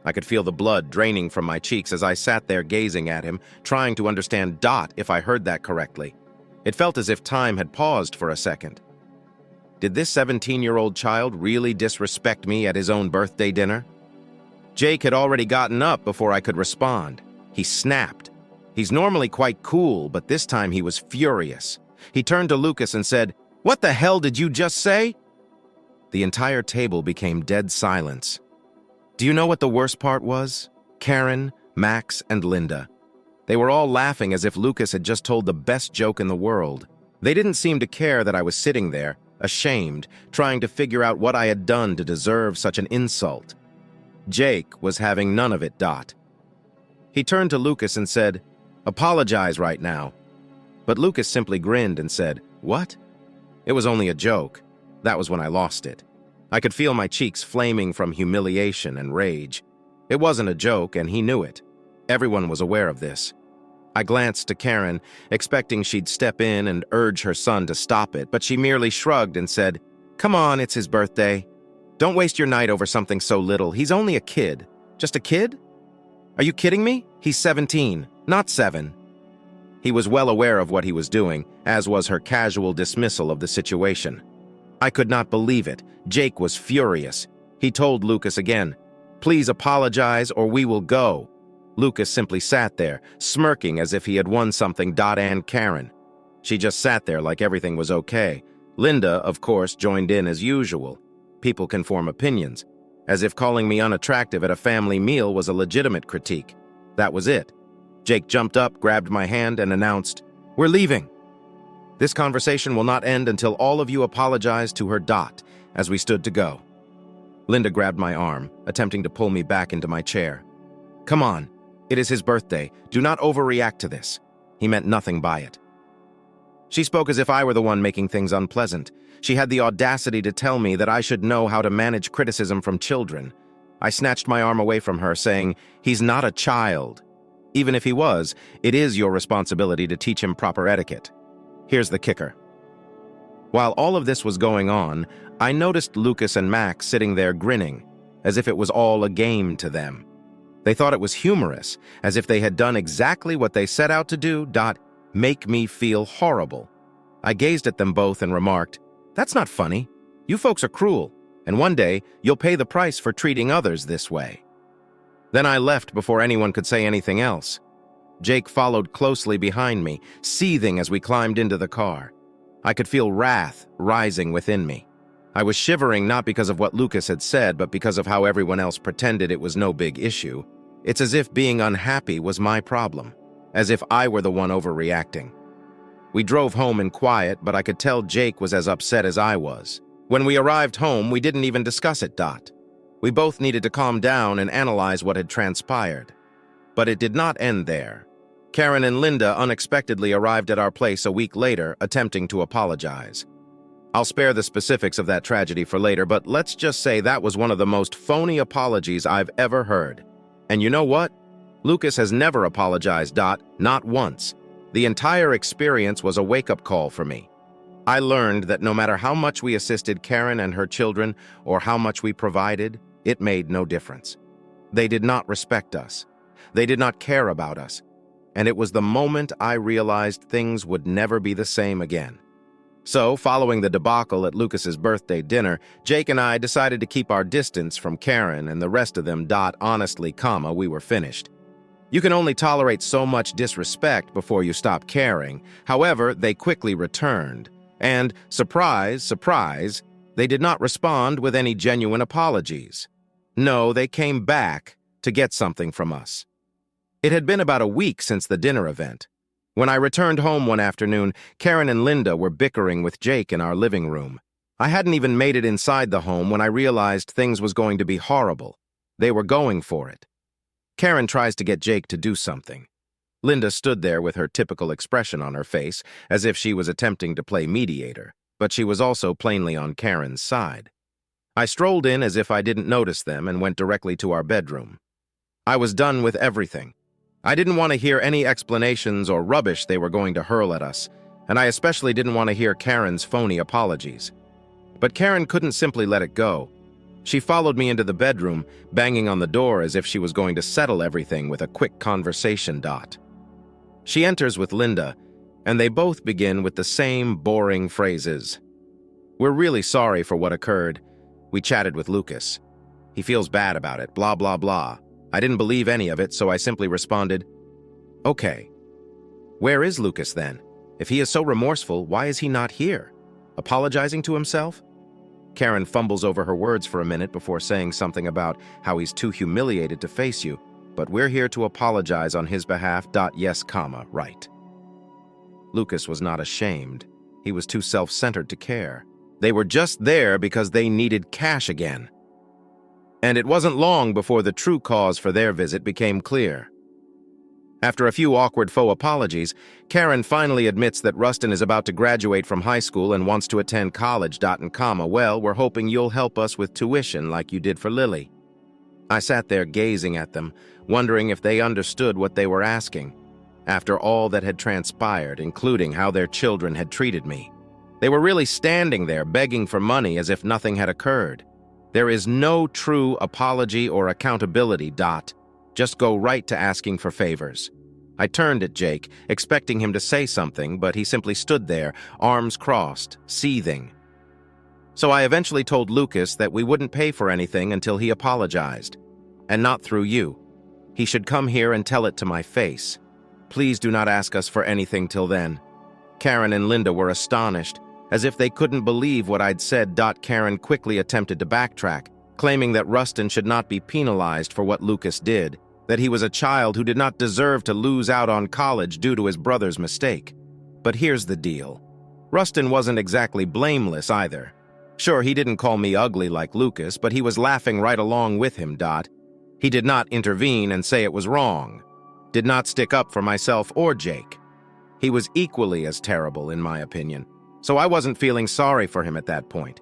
I could feel the blood draining from my cheeks as I sat there gazing at him, trying to understand if I heard that correctly. It felt as if time had paused for a second. Did this 17-year-old child really disrespect me at his own birthday dinner? Jake had already gotten up before I could respond. He snapped. He's normally quite cool, but this time he was furious. He turned to Lucas and said, "What the hell did you just say?" The entire table became dead silence. Do you know what the worst part was? Karen, Max, and Linda. They were all laughing as if Lucas had just told the best joke in the world. They didn't seem to care that I was sitting there, ashamed, trying to figure out what I had done to deserve such an insult. Jake was having none of it. He turned to Lucas and said, "Apologize right now." But Lucas simply grinned and said, "What?" It was only a joke. That was when I lost it. I could feel my cheeks flaming from humiliation and rage. It wasn't a joke, and he knew it. Everyone was aware of this. I glanced to Karen, expecting she'd step in and urge her son to stop it, but she merely shrugged and said, "Come on, it's his birthday. Don't waste your night over something so little. He's only a kid." "Just a kid? Are you kidding me? He's 17, not 7. He was well aware of what he was doing, as was her casual dismissal of the situation. I could not believe it. Jake was furious. He told Lucas again, "Please apologize or we will go." Lucas simply sat there, smirking as if he had won something. And Karen. She just sat there like everything was okay. Linda, of course, joined in as usual. People can form opinions, as if calling me unattractive at a family meal was a legitimate critique. That was it. Jake jumped up, grabbed my hand, and announced, "We're leaving." This conversation will not end until all of you apologize to her. As we stood to go. Linda grabbed my arm, attempting to pull me back into my chair. "Come on, it is his birthday. Do not overreact to this. He meant nothing by it." She spoke as if I were the one making things unpleasant. She had the audacity to tell me that I should know how to manage criticism from children. I snatched my arm away from her, saying, "He's not a child. Even if he was, it is your responsibility to teach him proper etiquette." Here's the kicker. While all of this was going on, I noticed Lucas and Max sitting there grinning, as if it was all a game to them. They thought it was humorous, as if they had done exactly what they set out to do. Make me feel horrible. I gazed at them both and remarked, "That's not funny. You folks are cruel, and one day you'll pay the price for treating others this way." Then I left before anyone could say anything else. Jake followed closely behind me, seething as we climbed into the car. I could feel wrath rising within me. I was shivering not because of what Lucas had said, but because of how everyone else pretended it was no big issue. It's as if being unhappy was my problem, as if I were the one overreacting. We drove home in quiet, but I could tell Jake was as upset as I was. When we arrived home, we didn't even discuss it. We both needed to calm down and analyze what had transpired. But it did not end there. Karen and Linda unexpectedly arrived at our place a week later, attempting to apologize. I'll spare the specifics of that tragedy for later, but let's just say that was one of the most phony apologies I've ever heard. And you know what? Lucas has never apologized, not once. The entire experience was a wake-up call for me. I learned that no matter how much we assisted Karen and her children or how much we provided, it made no difference. They did not respect us. They did not care about us. And it was the moment I realized things would never be the same again. So, following the debacle at Lucas's birthday dinner, Jake and I decided to keep our distance from Karen and the rest of them. Honestly, we were finished. You can only tolerate so much disrespect before you stop caring. However, they quickly returned. And, surprise, surprise, they did not respond with any genuine apologies. No, they came back to get something from us. It had been about a week since the dinner event. When I returned home one afternoon, Karen and Linda were bickering with Jake in our living room. I hadn't even made it inside the home when I realized things was going to be horrible. They were going for it. Karen tries to get Jake to do something. Linda stood there with her typical expression on her face, as if she was attempting to play mediator, but she was also plainly on Karen's side. I strolled in as if I didn't notice them and went directly to our bedroom. I was done with everything. I didn't want to hear any explanations or rubbish they were going to hurl at us, and I especially didn't want to hear Karen's phony apologies. But Karen couldn't simply let it go. She followed me into the bedroom, banging on the door as if she was going to settle everything with a quick conversation. She enters with Linda, and they both begin with the same boring phrases. "We're really sorry for what occurred. We chatted with Lucas. He feels bad about it, blah, blah, blah. I didn't believe any of it, so I simply responded, okay. Where is Lucas then? If he is so remorseful, why is he not here? Apologizing to himself?" Karen fumbles over her words for a minute before saying something about how he's too humiliated to face you, but we're here to apologize on his behalf. Yes, right. Lucas was not ashamed. He was too self-centered to care. They were just there because they needed cash again. And it wasn't long before the true cause for their visit became clear. After a few awkward faux apologies, Karen finally admits that Rustin is about to graduate from high school and wants to attend college. Well, we're hoping you'll help us with tuition like you did for Lily. I sat there gazing at them, wondering if they understood what they were asking. After all that had transpired, including how their children had treated me, they were really standing there begging for money as if nothing had occurred. There is no true apology or accountability. Just go right to asking for favors. I turned at Jake, expecting him to say something, but he simply stood there, arms crossed, seething. So I eventually told Lucas that we wouldn't pay for anything until he apologized. And not through you. He should come here and tell it to my face. Please do not ask us for anything till then. Karen and Linda were astonished, as if they couldn't believe what I'd said. Karen quickly attempted to backtrack, claiming that Rustin should not be penalized for what Lucas did, that he was a child who did not deserve to lose out on college due to his brother's mistake. But here's the deal. Rustin wasn't exactly blameless either. Sure, he didn't call me ugly like Lucas, but he was laughing right along with him. He did not intervene and say it was wrong. Did not stick up for myself or Jake. He was equally as terrible, in my opinion. So I wasn't feeling sorry for him at that point.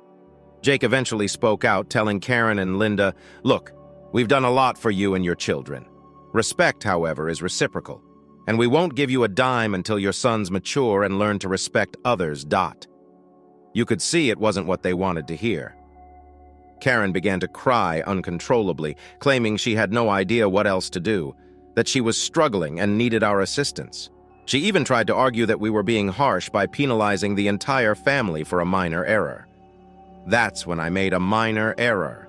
Jake eventually spoke out, telling Karen and Linda, "Look, we've done a lot for you and your children. Respect, however, is reciprocal, and we won't give you a dime until your sons mature and learn to respect others." You could see it wasn't what they wanted to hear. Karen began to cry uncontrollably, claiming she had no idea what else to do, that she was struggling and needed our assistance. She even tried to argue that we were being harsh by penalizing the entire family for a minor error. That's when I made a minor error.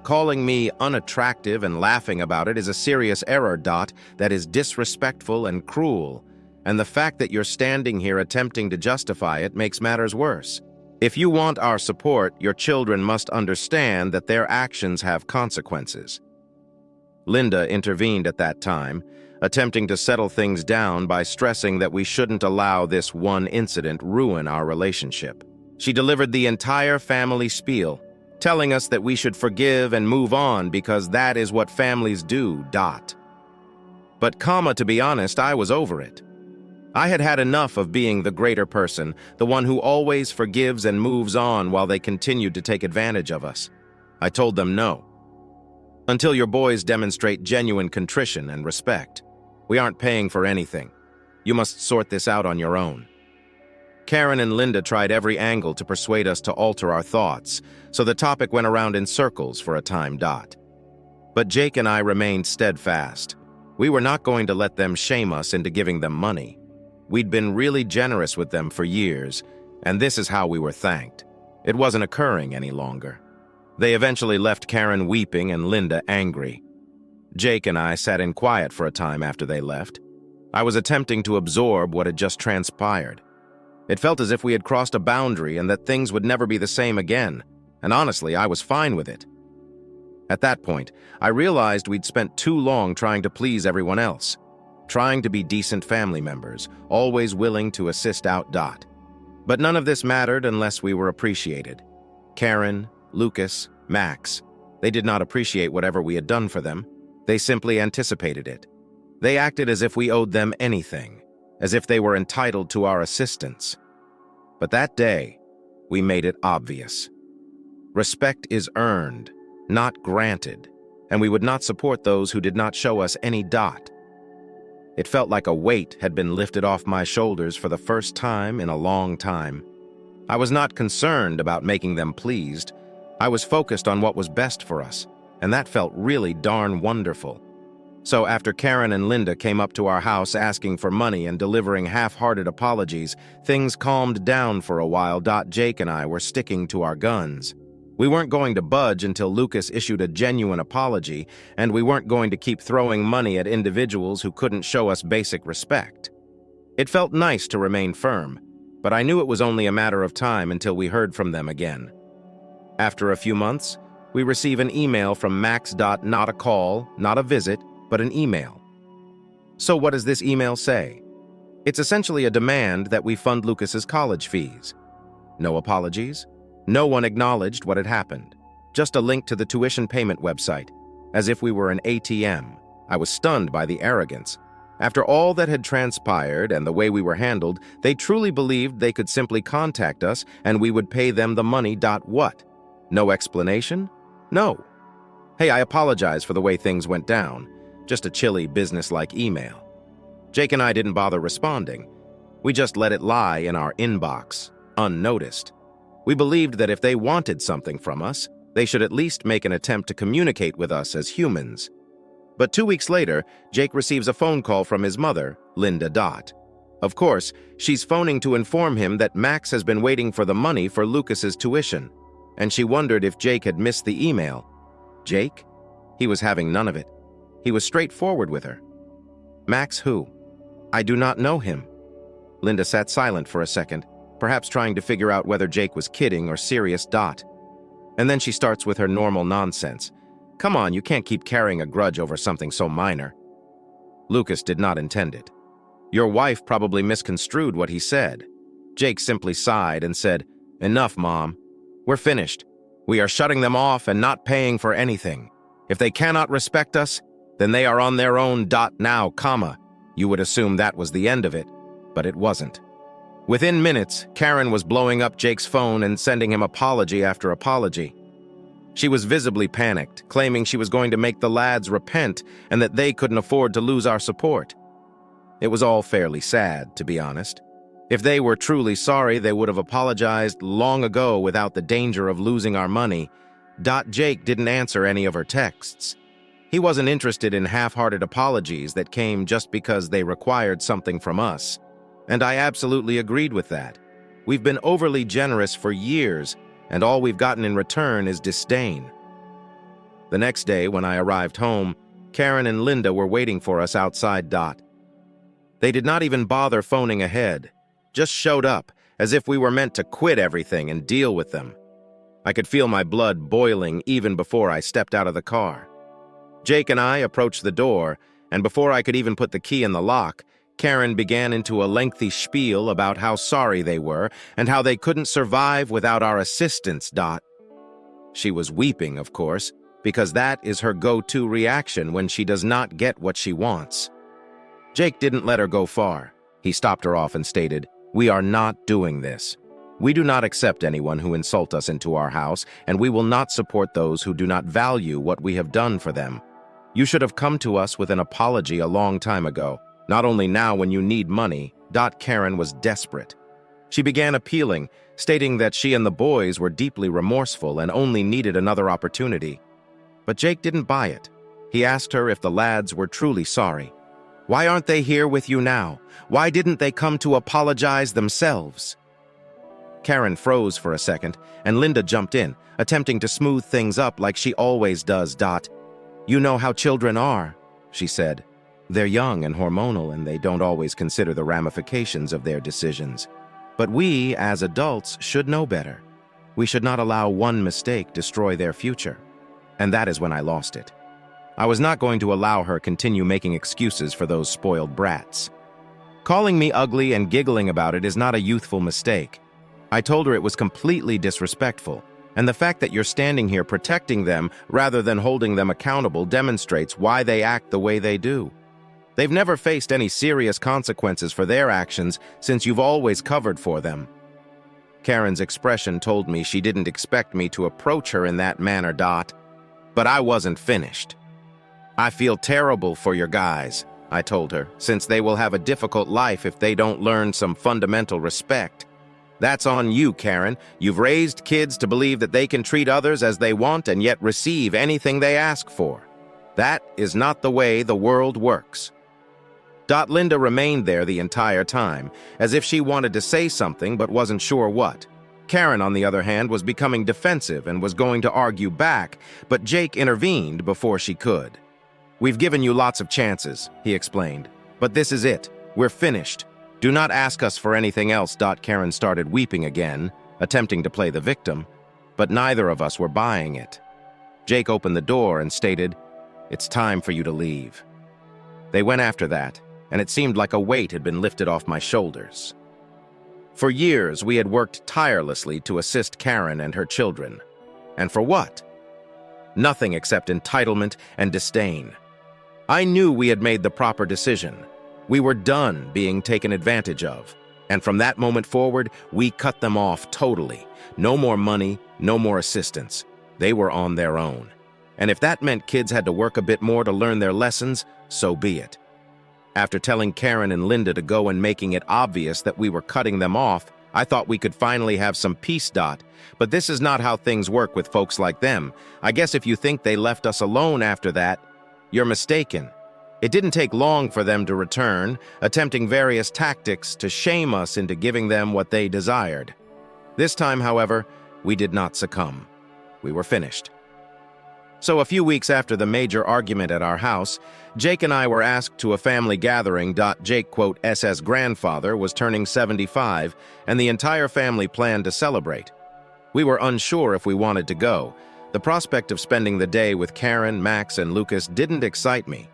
Calling me unattractive and laughing about it is a serious error. That is disrespectful and cruel, and the fact that you're standing here attempting to justify it makes matters worse. If you want our support, your children must understand that their actions have consequences. Linda intervened at that time, attempting to settle things down by stressing that we shouldn't allow this one incident ruin our relationship. She delivered the entire family spiel, telling us that we should forgive and move on because that is what families do. But to be honest, I was over it. I had had enough of being the greater person, the one who always forgives and moves on while they continued to take advantage of us. I told them no. Until your boys demonstrate genuine contrition and respect. We aren't paying for anything. You must sort this out on your own. Karen and Linda tried every angle to persuade us to alter our thoughts, so the topic went around in circles for a time. But Jake and I remained steadfast. We were not going to let them shame us into giving them money. We'd been really generous with them for years, and this is how we were thanked. It wasn't occurring any longer. They eventually left Karen weeping and Linda angry. Jake and I sat in quiet for a time after they left. I was attempting to absorb what had just transpired. It felt as if we had crossed a boundary and that things would never be the same again, and honestly, I was fine with it. At that point, I realized we'd spent too long trying to please everyone else, trying to be decent family members, always willing to assist out. But none of this mattered unless we were appreciated. Karen, Lucas, Max, they did not appreciate whatever we had done for them. They simply anticipated it. They acted as if we owed them anything, as if they were entitled to our assistance. But that day, we made it obvious. Respect is earned, not granted, and we would not support those who did not show us any. It felt like a weight had been lifted off my shoulders for the first time in a long time. I was not concerned about making them pleased. I was focused on what was best for us, and that felt really darn wonderful. So after Karen and Linda came up to our house asking for money and delivering half-hearted apologies, things calmed down for a while. Jake and I were sticking to our guns. We weren't going to budge until Lucas issued a genuine apology, and we weren't going to keep throwing money at individuals who couldn't show us basic respect. It felt nice to remain firm, but I knew it was only a matter of time until we heard from them again. After a few months, we receive an email from Max. Not a call, not a visit, but an email. So what does this email say? It's essentially a demand that we fund Lucas's college fees. No apologies. No one acknowledged what had happened. Just a link to the tuition payment website, as if we were an ATM. I was stunned by the arrogance. After all that had transpired and the way we were handled, they truly believed they could simply contact us and we would pay them the money. What? No explanation? No. Hey, I apologize for the way things went down. Just a chilly, business-like email. Jake and I didn't bother responding. We just let it lie in our inbox, unnoticed. We believed that if they wanted something from us, they should at least make an attempt to communicate with us as humans. But 2 weeks later, Jake receives a phone call from his mother, Linda. Of course, she's phoning to inform him that Max has been waiting for the money for Lucas's tuition, and she wondered if Jake had missed the email. Jake? He was having none of it. He was straightforward with her. Max who? I do not know him. Linda sat silent for a second, perhaps trying to figure out whether Jake was kidding or serious. And then she starts with her normal nonsense. Come on, you can't keep carrying a grudge over something so minor. Lucas did not intend it. Your wife probably misconstrued what he said. Jake simply sighed and said, Enough, Mom. We're finished. We are shutting them off and not paying for anything. If they cannot respect us, then they are on their own. Now, you would assume that was the end of it, but it wasn't. Within minutes, Karen was blowing up Jake's phone and sending him apology after apology. She was visibly panicked, claiming she was going to make the lads repent and that they couldn't afford to lose our support. It was all fairly sad, to be honest. If they were truly sorry, they would have apologized long ago without the danger of losing our money. Jake didn't answer any of her texts. He wasn't interested in half-hearted apologies that came just because they required something from us. And I absolutely agreed with that. We've been overly generous for years, and all we've gotten in return is disdain. The next day, when I arrived home, Karen and Linda were waiting for us outside. They did not even bother phoning ahead, just showed up, as if we were meant to quit everything and deal with them. I could feel my blood boiling even before I stepped out of the car. Jake and I approached the door, and before I could even put the key in the lock, Karen began into a lengthy spiel about how sorry they were and how they couldn't survive without our assistance. She was weeping, of course, because that is her go-to reaction when she does not get what she wants. Jake didn't let her go far. He stopped her off and stated, "We are not doing this. We do not accept anyone who insult us into our house, and we will not support those who do not value what we have done for them. You should have come to us with an apology a long time ago, not only now when you need money. Karen was desperate. She began appealing, stating that she and the boys were deeply remorseful and only needed another opportunity. But Jake didn't buy it. He asked her if the lads were truly sorry. Why aren't they here with you now? Why didn't they come to apologize themselves? Karen froze for a second, and Linda jumped in, attempting to smooth things up like she always does. You know how children are, she said. They're young and hormonal, and they don't always consider the ramifications of their decisions. But we, as adults, should know better. We should not allow one mistake destroy their future. And that is when I lost it. I was not going to allow her continue making excuses for those spoiled brats. Calling me ugly and giggling about it is not a youthful mistake. I told her it was completely disrespectful, and the fact that you're standing here protecting them rather than holding them accountable demonstrates why they act the way they do. They've never faced any serious consequences for their actions since you've always covered for them. Karen's expression told me she didn't expect me to approach her in that manner. But I wasn't finished. I feel terrible for your guys, I told her, since they will have a difficult life if they don't learn some fundamental respect. That's on you, Karen. You've raised kids to believe that they can treat others as they want and yet receive anything they ask for. That is not the way the world works. Linda remained there the entire time, as if she wanted to say something but wasn't sure what. Karen, on the other hand, was becoming defensive and was going to argue back, but Jake intervened before she could. We've given you lots of chances, he explained, but this is it. We're finished. Do not ask us for anything else. Karen started weeping again, attempting to play the victim, but neither of us were buying it. Jake opened the door and stated, "It's time for you to leave." They went after that, and it seemed like a weight had been lifted off my shoulders. For years, we had worked tirelessly to assist Karen and her children. And for what? Nothing except entitlement and disdain. I knew we had made the proper decision. We were done being taken advantage of. And from that moment forward, we cut them off totally. No more money, no more assistance. They were on their own. And if that meant kids had to work a bit more to learn their lessons, so be it. After telling Karen and Linda to go and making it obvious that we were cutting them off, I thought we could finally have some peace. But this is not how things work with folks like them. I guess if you think they left us alone after that, you're mistaken. It didn't take long for them to return, attempting various tactics to shame us into giving them what they desired. This time, however, we did not succumb. We were finished. So a few weeks after the major argument at our house, Jake and I were asked to a family gathering. Jake, quote, SS grandfather, was turning 75, and the entire family planned to celebrate. We were unsure if we wanted to go. The prospect of spending the day with Karen, Max, and Lucas didn't excite me.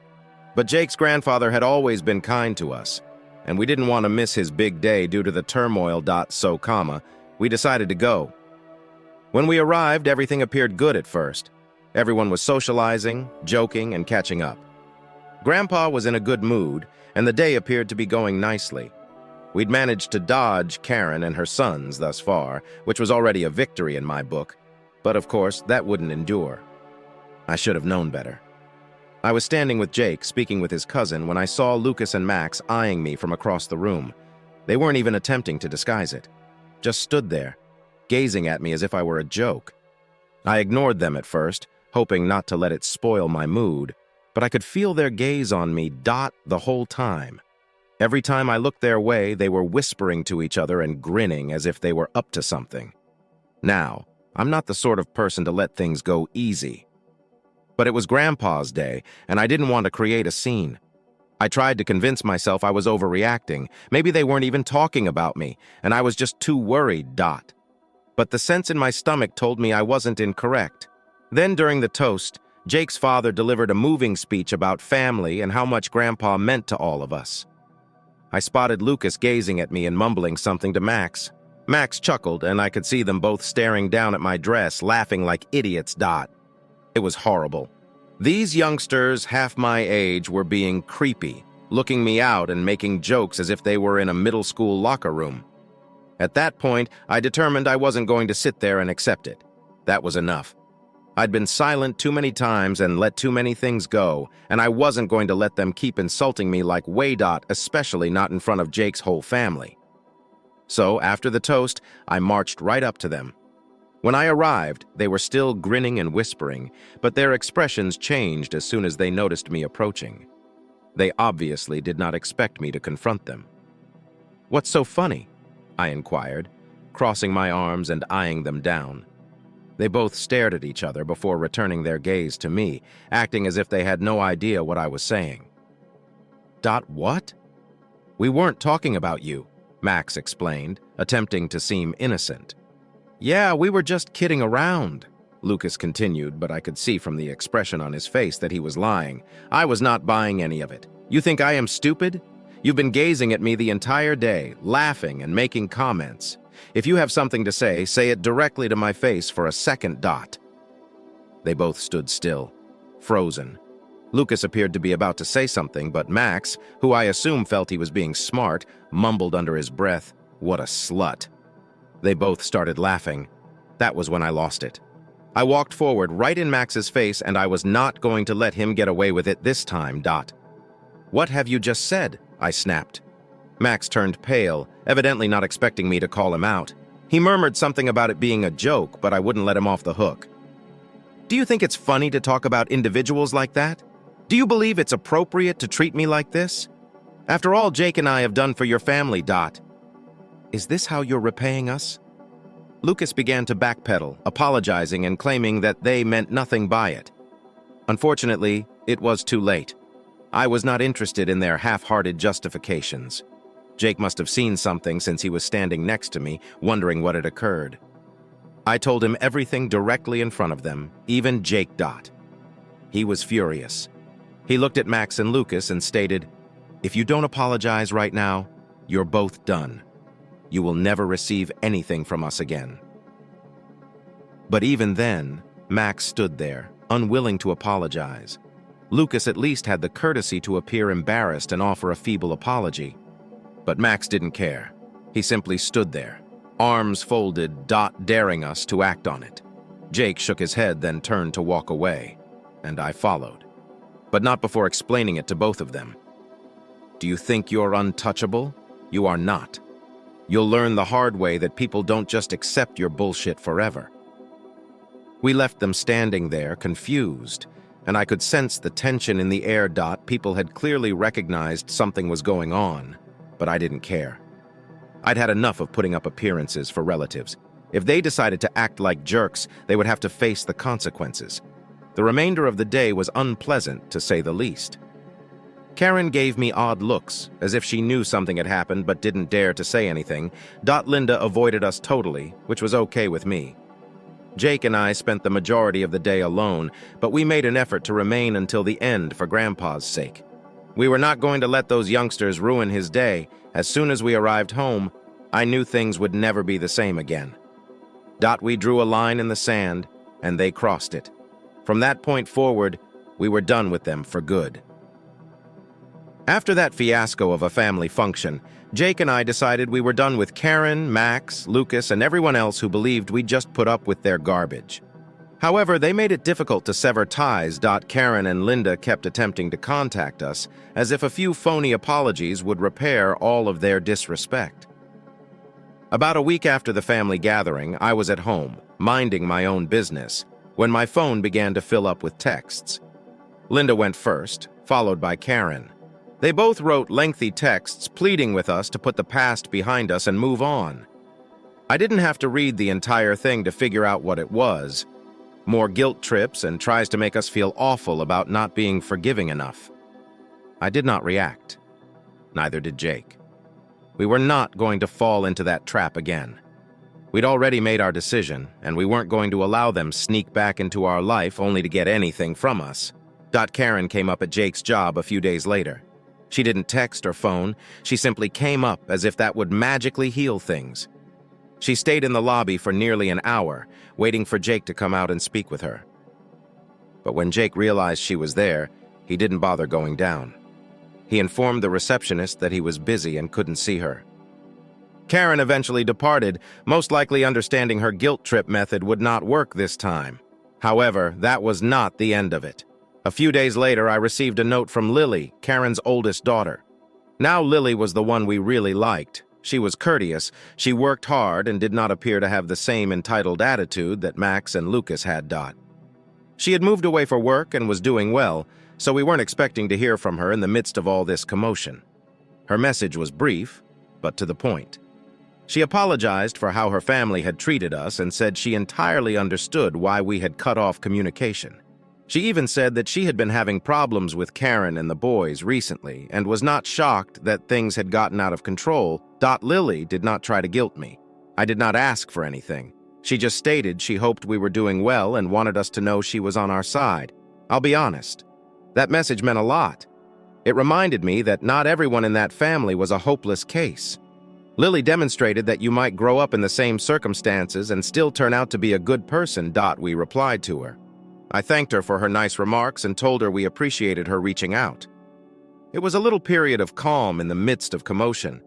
But Jake's grandfather had always been kind to us, and we didn't want to miss his big day due to the turmoil. We decided to go. When we arrived, everything appeared good at first. Everyone was socializing, joking, and catching up. Grandpa was in a good mood, and the day appeared to be going nicely. We'd managed to dodge Karen and her sons thus far, which was already a victory in my book, but of course, that wouldn't endure. I should have known better. I was standing with Jake, speaking with his cousin, when I saw Lucas and Max eyeing me from across the room. They weren't even attempting to disguise it. Just stood there, gazing at me as if I were a joke. I ignored them at first, hoping not to let it spoil my mood, but I could feel their gaze on me the whole time. Every time I looked their way, they were whispering to each other and grinning as if they were up to something. Now, I'm not the sort of person to let things go easy. But it was Grandpa's day, and I didn't want to create a scene. I tried to convince myself I was overreacting. Maybe they weren't even talking about me, and I was just too worried. But the sense in my stomach told me I wasn't incorrect. Then during the toast, Jake's father delivered a moving speech about family and how much Grandpa meant to all of us. I spotted Lucas gazing at me and mumbling something to Max. Max chuckled, and I could see them both staring down at my dress, laughing like idiots. It was horrible. These youngsters, half my age, were being creepy, looking me out and making jokes as if they were in a middle school locker room. At that point, I determined I wasn't going to sit there and accept it. That was enough. I'd been silent too many times and let too many things go, and I wasn't going to let them keep insulting me like Waydot, especially not in front of Jake's whole family. So, after the toast, I marched right up to them. When I arrived, they were still grinning and whispering, but their expressions changed as soon as they noticed me approaching. They obviously did not expect me to confront them. "What's so funny?" I inquired, crossing my arms and eyeing them down. They both stared at each other before returning their gaze to me, acting as if they had no idea what I was saying. What? "We weren't talking about you," Max explained, attempting to seem innocent. "Yeah, we were just kidding around," Lucas continued, but I could see from the expression on his face that he was lying. I was not buying any of it. "You think I am stupid? You've been gazing at me the entire day, laughing and making comments. If you have something to say it directly to my face for a second. They both stood still, frozen. Lucas appeared to be about to say something, but Max, who I assume felt he was being smart, mumbled under his breath, "What a slut." They both started laughing. That was when I lost it. I walked forward right in Max's face, and I was not going to let him get away with it this time. "What have you just said?" I snapped. Max turned pale, evidently not expecting me to call him out. He murmured something about it being a joke, but I wouldn't let him off the hook. "Do you think it's funny to talk about individuals like that? Do you believe it's appropriate to treat me like this? After all Jake and I have done for your family. Is this how you're repaying us?" Lucas began to backpedal, apologizing and claiming that they meant nothing by it. Unfortunately, it was too late. I was not interested in their half-hearted justifications. Jake must have seen something since he was standing next to me, wondering what had occurred. I told him everything directly in front of them, even Jake. He was furious. He looked at Max and Lucas and stated, "If you don't apologize right now, you're both done. You will never receive anything from us again." But even then, Max stood there, unwilling to apologize. Lucas at least had the courtesy to appear embarrassed and offer a feeble apology. But Max didn't care. He simply stood there, arms folded, daring us to act on it. Jake shook his head, then turned to walk away, and I followed. But not before explaining it to both of them. "Do you think you're untouchable? You are not. You'll learn the hard way that people don't just accept your bullshit forever." We left them standing there, confused, and I could sense the tension in the air. People had clearly recognized something was going on, but I didn't care. I'd had enough of putting up appearances for relatives. If they decided to act like jerks, they would have to face the consequences. The remainder of the day was unpleasant, to say the least. Karen gave me odd looks, as if she knew something had happened but didn't dare to say anything. Linda avoided us totally, which was okay with me. Jake and I spent the majority of the day alone, but we made an effort to remain until the end for Grandpa's sake. We were not going to let those youngsters ruin his day. As soon as we arrived home, I knew things would never be the same again. We drew a line in the sand, and they crossed it. From that point forward, we were done with them for good. After that fiasco of a family function, Jake and I decided we were done with Karen, Max, Lucas, and everyone else who believed we just put up with their garbage. However, they made it difficult to sever ties. Karen and Linda kept attempting to contact us, as if a few phony apologies would repair all of their disrespect. About a week after the family gathering, I was at home, minding my own business, when my phone began to fill up with texts. Linda went first, followed by Karen. They both wrote lengthy texts pleading with us to put the past behind us and move on. I didn't have to read the entire thing to figure out what it was. More guilt trips and tries to make us feel awful about not being forgiving enough. I did not react. Neither did Jake. We were not going to fall into that trap again. We'd already made our decision, and we weren't going to allow them sneak back into our life only to get anything from us. Karen came up at Jake's job a few days later. She didn't text or phone. She simply came up as if that would magically heal things. She stayed in the lobby for nearly an hour, waiting for Jake to come out and speak with her. But when Jake realized she was there, he didn't bother going down. He informed the receptionist that he was busy and couldn't see her. Karen eventually departed, most likely understanding her guilt trip method would not work this time. However, that was not the end of it. A few days later, I received a note from Lily, Karen's oldest daughter. Now Lily was the one we really liked. She was courteous, she worked hard, and did not appear to have the same entitled attitude that Max and Lucas had. She had moved away for work and was doing well, so we weren't expecting to hear from her in the midst of all this commotion. Her message was brief, but to the point. She apologized for how her family had treated us and said she entirely understood why we had cut off communication. She even said that she had been having problems with Karen and the boys recently and was not shocked that things had gotten out of control. Lily did not try to guilt me. I did not ask for anything. She just stated she hoped we were doing well and wanted us to know she was on our side. I'll be honest. That message meant a lot. It reminded me that not everyone in that family was a hopeless case. Lily demonstrated that you might grow up in the same circumstances and still turn out to be a good person. We replied to her. I thanked her for her nice remarks and told her we appreciated her reaching out. It was a little period of calm in the midst of commotion,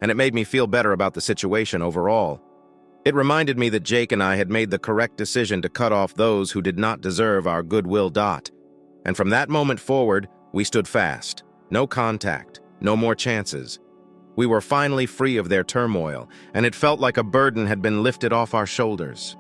and it made me feel better about the situation overall. It reminded me that Jake and I had made the correct decision to cut off those who did not deserve our goodwill. And from that moment forward, we stood fast. No contact, no more chances. We were finally free of their turmoil, and it felt like a burden had been lifted off our shoulders.